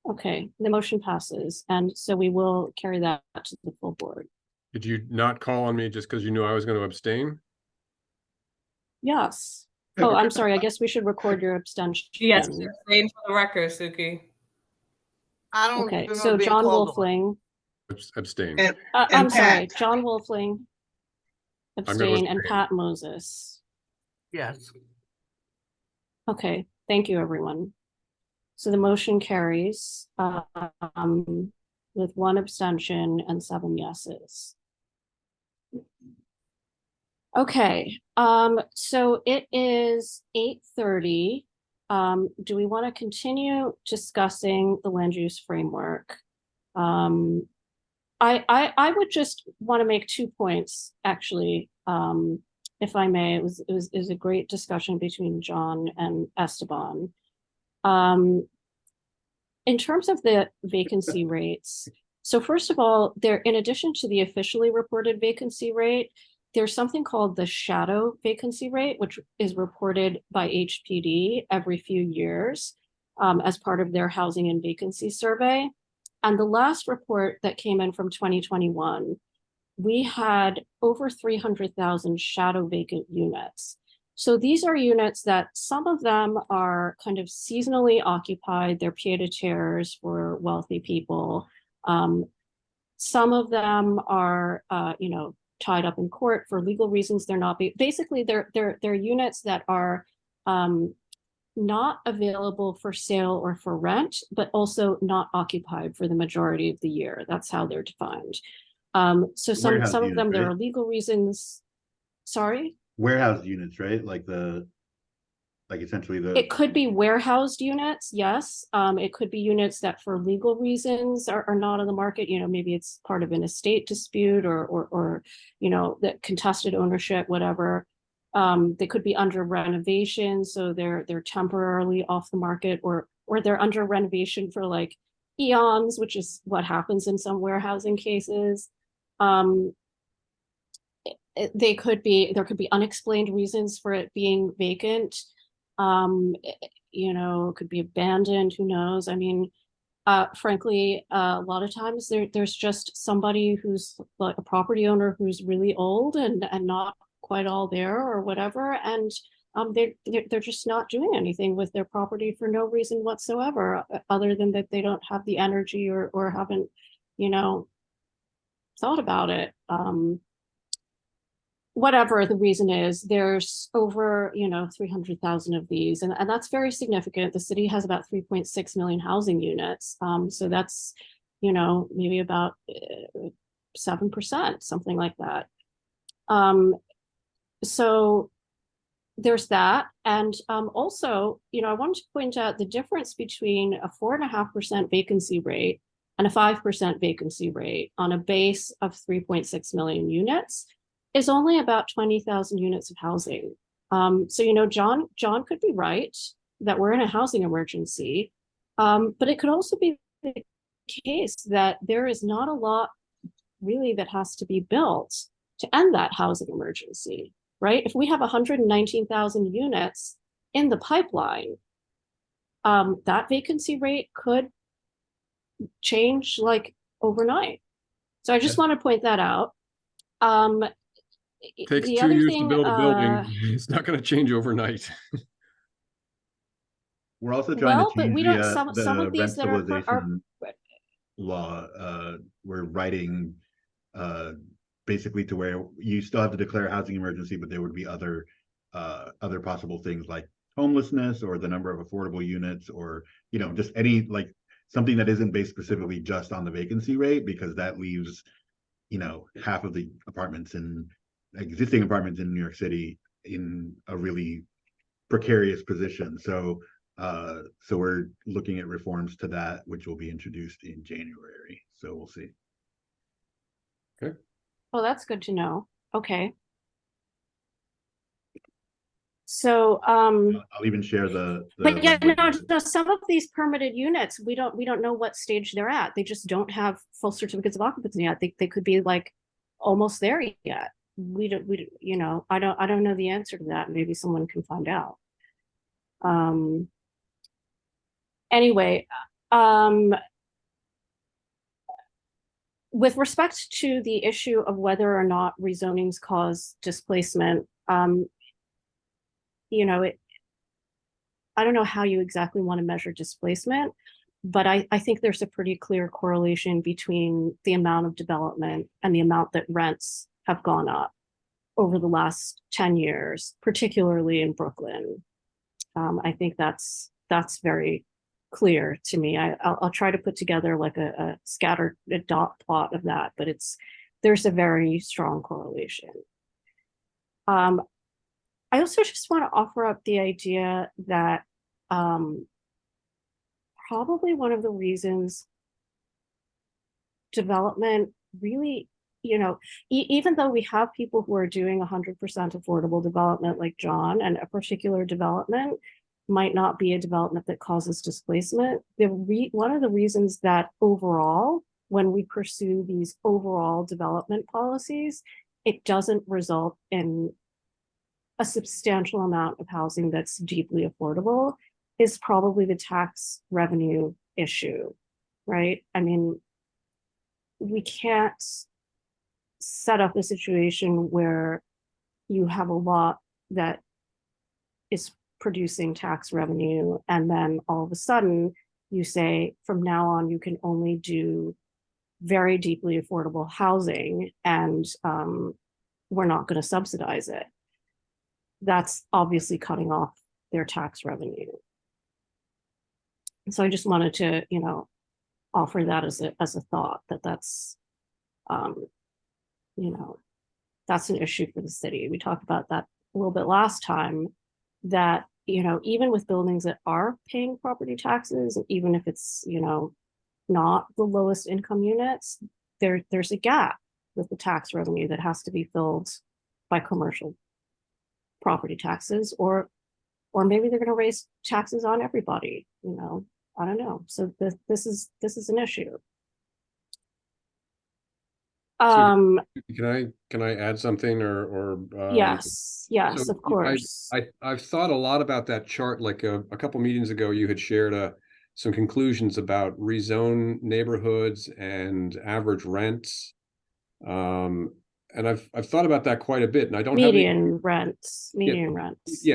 Okay, the motion passes, and so we will carry that to the full board. Did you not call on me just because you knew I was going to abstain? Yes. Oh, I'm sorry. I guess we should record your abstention. Yes, abstain for the record, Suki. I don't Okay, remember so being John called on. Wolfling. Abstain. And I'm sorry, Pat. John Wolfling. Abstain, and abstain. Pat Moses. Yes. Okay, thank you, everyone. So the motion carries with 1 abstention and 7 yeses. Okay, so it is 8:30. Do we want to continue discussing the land use framework? I would just want to make 2 points, actually, if I may. It was a great discussion between John and Esteban. In terms of the vacancy rates, so first of all, in addition to the officially reported vacancy rate, there's something called the shadow vacancy rate, which is reported by HPD every few years as part of their housing and vacancy survey. And the last report that came in from 2021, we had over 300,000 shadow vacant units. So these are units that some of them are kind of seasonally occupied. They're pied-à-terres for wealthy people. Some of them are, tied up in court for legal reasons. They're not. Basically, they're units that are not available for sale or for rent, but also not occupied for the majority of the year. That's how they're defined. So some Warehouse of them, units, there right? are legal reasons. Sorry? Warehouse units, right? Like essentially the. It could be warehoused units, yes. It could be units that for legal reasons are not on the market. Maybe it's part of an estate dispute or that contested ownership, whatever. They could be under renovation, so they're temporarily off the market, or they're under renovation for like eons, which is what happens in some warehousing cases. There could be unexplained reasons for it being vacant. It could be abandoned, who knows? I mean, frankly, a lot of times there's just somebody who's like a property owner who's really old and not quite all there or whatever, and they're just not doing anything with their property for no reason whatsoever, other than that they don't have the energy or haven't, thought about it. Whatever the reason is, there's over 300,000 of these, and that's very significant. The city has about 3.6 million housing units, so that's maybe about 7%, something like that. So there's that, and also I wanted to point out the difference between a 4.5% vacancy rate and a 5% vacancy rate on a base of 3.6 million units is only about 20,000 units of housing. So, John could be right that we're in a housing emergency, but it could also be the case that there is not a lot really that has to be built to end that housing emergency, right? If we have 119,000 units in the pipeline, that vacancy rate could change like overnight. So I just want to point that out. Takes the 2 other years thing, to build a building. It's not going to change overnight. We're also trying to but change we don't. the Some of these rent that are stabilization law. We're writing basically to where you still have to declare a housing emergency, but there would be other possible things like homelessness or the number of affordable units, or just any something that isn't based specifically just on the vacancy rate, because that leaves half of the existing apartments in New York City in a really precarious position. So we're looking at reforms to that, which will be introduced in January. So we'll see. Okay. Well, that's good to know. Okay. So I'll even share but yeah, no, some of these permitted units, we don't know what stage they're at. They just don't have full certificates of occupancy yet. They could be like almost there yet. I don't know the answer to that. Maybe someone can find out. Anyway, With respect to the issue of whether or not rezonings cause displacement, you know, I don't know how you exactly want to measure displacement, but I think there's a pretty clear correlation between the amount of development and the amount that rents have gone up over the last 10 years, particularly in Brooklyn. I think that's very clear to me. I'll try to put together like a scattered dot plot of that, but there's a very strong correlation. I also just want to offer up the idea that probably one of the reasons development really, even though we have people who are doing 100% affordable development like John, and a particular development might not be a development that causes displacement, one of the reasons that overall, when we pursue these overall development policies, it doesn't result in a substantial amount of housing that's deeply affordable is probably the tax revenue issue, right? I mean, we can't set up a situation where you have a lot that is producing tax revenue, and then all of a sudden you say, from now on, you can only do very deeply affordable housing, and we're not going to subsidize it. That's obviously cutting off their tax revenue. So I just wanted to, offer that as a thought that's an issue for the city. We talked about that a little bit last time, that, even with buildings that are paying property taxes, even if it's, not the lowest income units, there's a gap with the tax revenue that has to be filled by commercial property taxes, or maybe they're going to raise taxes on everybody, I don't know. So this is an issue. Can I add something or yes, so of course. I've thought a lot about that chart. Like a couple meetings ago, you had shared some conclusions about rezone neighborhoods and average rents. And I've thought about that quite a bit, and I don't have median rents. Yeah,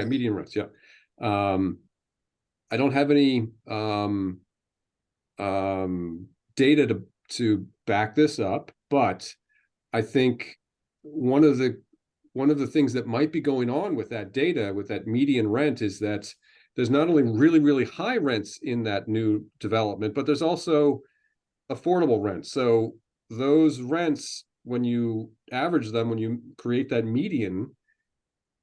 median rents. Yeah. I don't have any data to back this up, but I think one of the things that might be going on with that data, with that median rent, is that there's not only really, really high rents in that new development, but there's also affordable rents. So those rents, when you average them, when you create that median,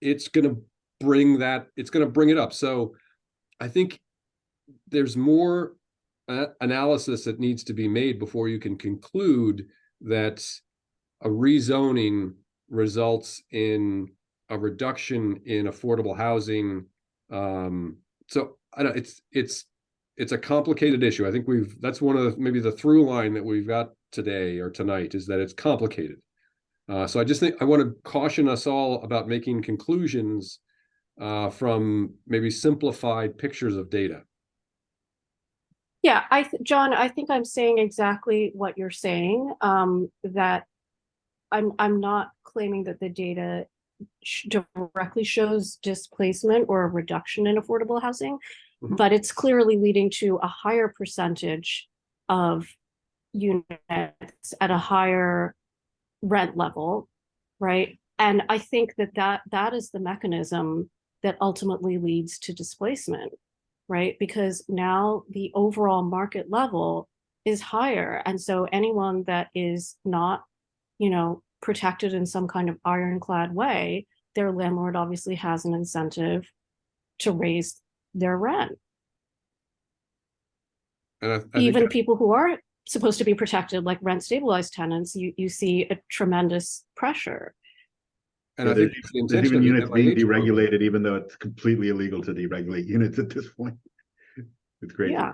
it's going to bring it up. So I think there's more analysis that needs to be made before you can conclude that a rezoning results in a reduction in affordable housing. So I don't. It's a complicated issue. I think that's one of maybe the through line that we've got today or tonight, is that it's complicated. So I just think I want to caution us all about making conclusions from maybe simplified pictures of data. Yeah, John, I think I'm saying exactly what you're saying. That I'm not claiming that the data directly shows displacement or a reduction in affordable housing, but it's clearly leading to a higher percentage of units at a higher rent level, right? And I think that is the mechanism that ultimately leads to displacement, right? Because now the overall market level is higher. And so anyone that is not, protected in some kind of ironclad way, their landlord obviously has an incentive to raise their rent. And I even people who aren't supposed to be protected, like rent stabilized tenants, you see a tremendous pressure. And I think there's even units being deregulated, even though it's completely illegal to deregulate units at this point. It's crazy. Yeah.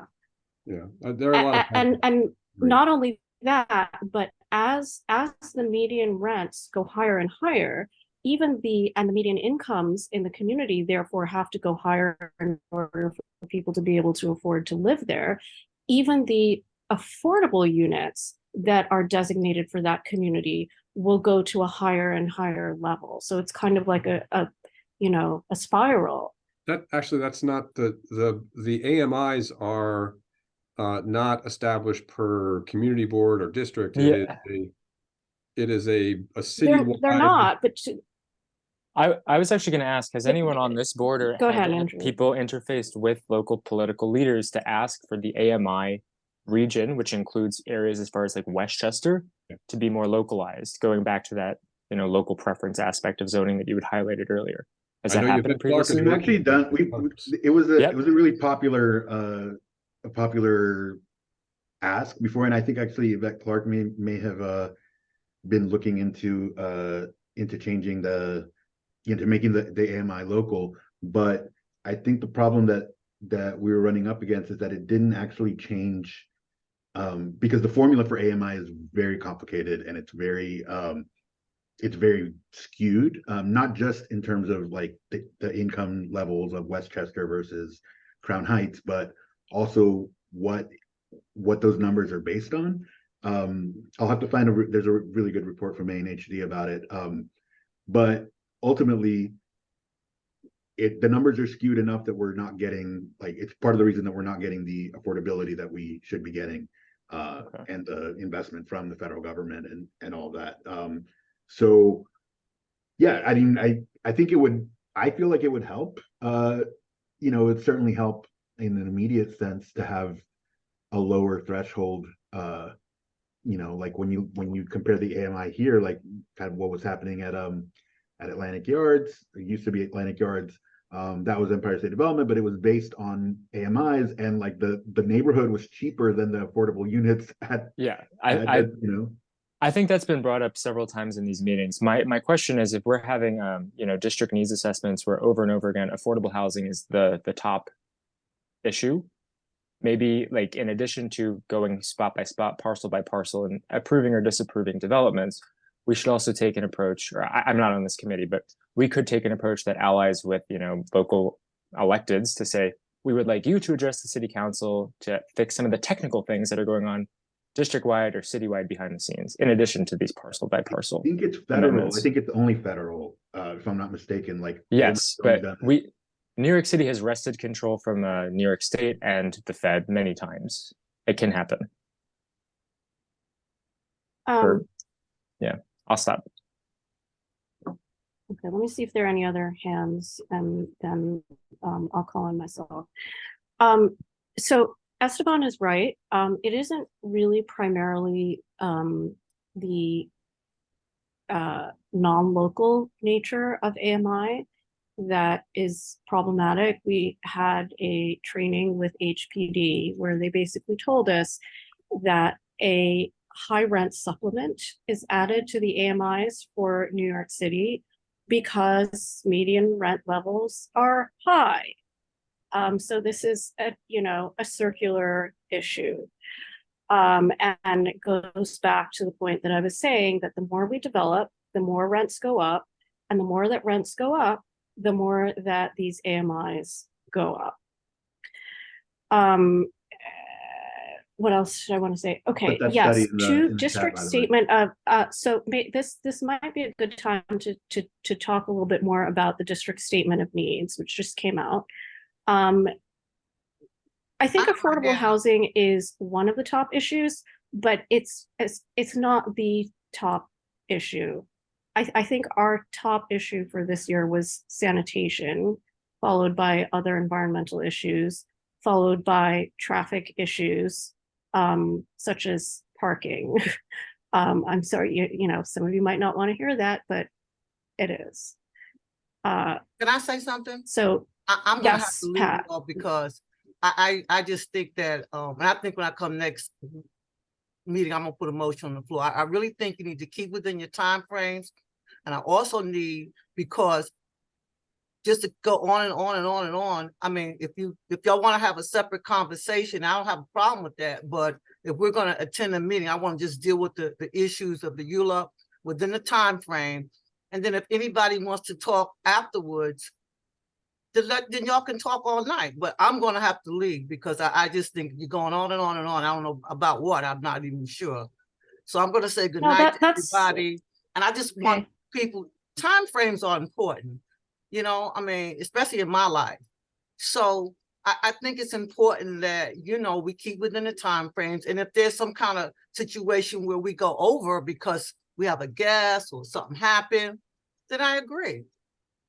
There are a lot of and not only that, but as the median rents go higher and higher, even the median incomes in the community therefore have to go higher in order for people to be able to afford to live there. even the affordable units that are designated for that community will go to a higher and higher level. So it's kind of like a spiral. That's not the AMIs are not established per community board or district. Yeah. It is a citywide. They're not, but I was actually going to ask, has anyone on this board or Go ahead, have Andrew. people interfaced with local political leaders to ask for the AMI region, which includes areas as far as like Westchester, to be more localized, going back to that, local preference aspect of zoning that you had highlighted earlier? Has that happened previously? We've actually done, it was a really popular, a popular ask before, and I think actually Yvette Clark may have been looking into changing into making the AMI local. But I think the problem that we were running up against is that it didn't actually change, because the formula for AMI is very complicated and it's very skewed, not just in terms of like the income levels of Westchester versus Crown Heights, but also what those numbers are based on. I'll have to find there's a really good report from ANHD about it. But ultimately, the numbers are skewed enough that we're not getting, like, it's part of the reason that we're not getting the affordability that we should be getting, and the investment from the federal government and all of that. So yeah, I mean, I think I feel like it would help. It'd certainly help in an immediate sense to have a lower threshold, like when you compare the AMI here, like kind of what was happening at Atlantic Yards. It used to be Atlantic Yards. That was Empire State Development, but it was based on AMIs, and like the neighborhood was cheaper than the affordable units I think that's been brought up several times in these meetings. My question is, if we're having district needs assessments where over and over again affordable housing is the top issue, maybe like in addition to going spot by spot, parcel by parcel, and approving or disapproving developments, we should also take an approach, or I'm not on this committee, but we could take an approach that allies with local electeds to say, we would like you to address the city council to fix some of the technical things that are going on district-wide or city-wide behind the scenes, in addition to these parcel by parcel. I think it's federal. Amendments. I think it's only federal, if I'm not mistaken. Like, yes, but New York City has wrested control from New York State and the Fed many times. It can happen. I'll stop. Okay, let me see if there are any other hands, and then I'll call on myself. So Esteban is right. It isn't really primarily the non-local nature of AMI that is problematic. We had a training with HPD where they basically told us that a high rent supplement is added to the AMIs for New York City because median rent levels are high. So this is a circular issue. And it goes back to the point that I was saying, that the more we develop, the more rents go up, and the more that rents go up, the more that these AMIs go up. What else should I want to say? Okay, yes, to district statement of, so this might be a good time to talk a little bit more about the district statement of needs, which just came out. I think affordable housing is one of the top issues, but it's not the top issue. I think our top issue for this year was sanitation, followed by other environmental issues, followed by traffic issues, such as parking. I'm sorry, some of you might not want to hear that, but it is. Can I say something? So I'm gonna have to leave you all because I just think that, and I think when I come next meeting, I'm gonna put a motion on the floor. I really think you need to keep within your time frames. And I also need, because just to go on and on and on and on, I mean, if y'all want to have a separate conversation, I don't have a problem with that. But if we're going to attend a meeting, I want to just deal with the issues of the ULURP within the time frame. And then if anybody wants to talk afterwards, then y'all can talk all night, but I'm gonna have to leave because I just think you're going on and on and on. I don't know about what, I'm not even sure. So I'm gonna say good No, night to that's everybody. And I just want okay. people, time frames are important, you know, I mean, especially in my life. So I think it's important that, you know, we keep within the time frames. And if there's some kind of situation where we go over because we have a guest or something happened, then I agree.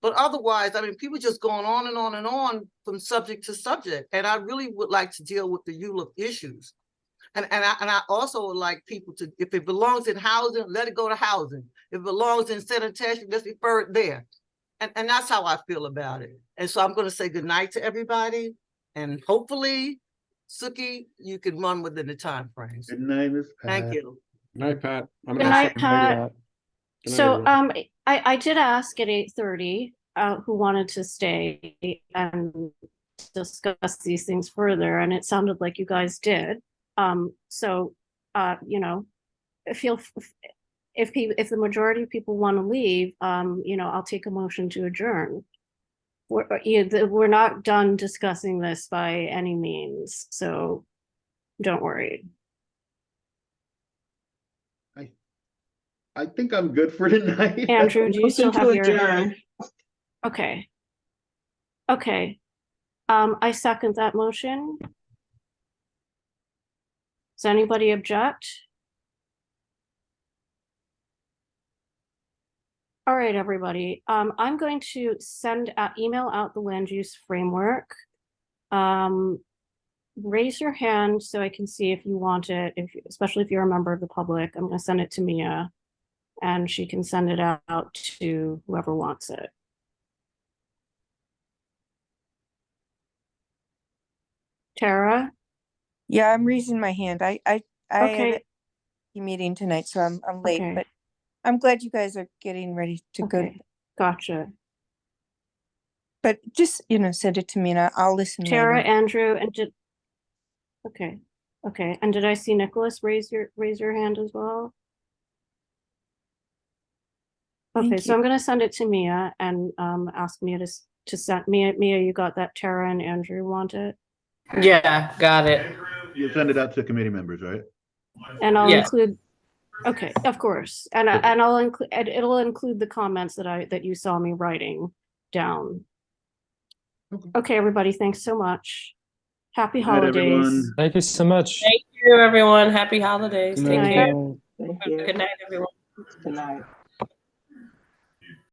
But otherwise, I mean, people just going on and on and on from subject to subject. And I really would like to deal with the ULURP issues. And I also would like people to, if it belongs in housing, let it go to housing. If it belongs in sanitation, let's refer it there. And that's how I feel about it. And so I'm going to say good night to everybody. And hopefully, Suki, you can run within the time frames. Good night, Ms. Pat. Thank you. Good night, Pat. I'm Good gonna night, say- Pat. Good night, So, everyone. I did ask at 8:30, who wanted to stay and discuss these things further, and it sounded like you guys did. So, you know, if the majority of people want to leave, you know, I'll take a motion to adjourn. We're not done discussing this by any means, so don't worry. I think I'm good for tonight. Andrew, do you still Motion have to your? adjourn. Okay. Okay. I second that motion. Does anybody object? All right, everybody. I'm going to email out the land use framework. Raise your hand so I can see if you want it, especially if you're a member of the public. I'm going to send it to Mia, and she can send it out to whoever wants it. Tara? Yeah, I'm raising my hand. I have Okay. a meeting tonight, so I'm late, Okay. but I'm glad you guys are getting ready to go. Okay. Gotcha. But just, you know, send it to me and I'll listen Tara, later. Andrew, and okay. Okay. And did I see Nicholas raise your hand as well? Okay, Thank so you. I'm gonna send it to Mia and ask Mia to send Mia, you got that? Tara and Andrew want it? Yeah, got it. You'll send it out to committee members, right? And I'll Yes. include, okay, of course, and I'll include, it'll include the comments that you saw me writing down. Okay, everybody, thanks so much. Happy Good night, holidays. everyone. Thank you so much. Thank you, everyone. Happy holidays. Good Take night, care. everyone. Thank you. Good night, everyone. Good night.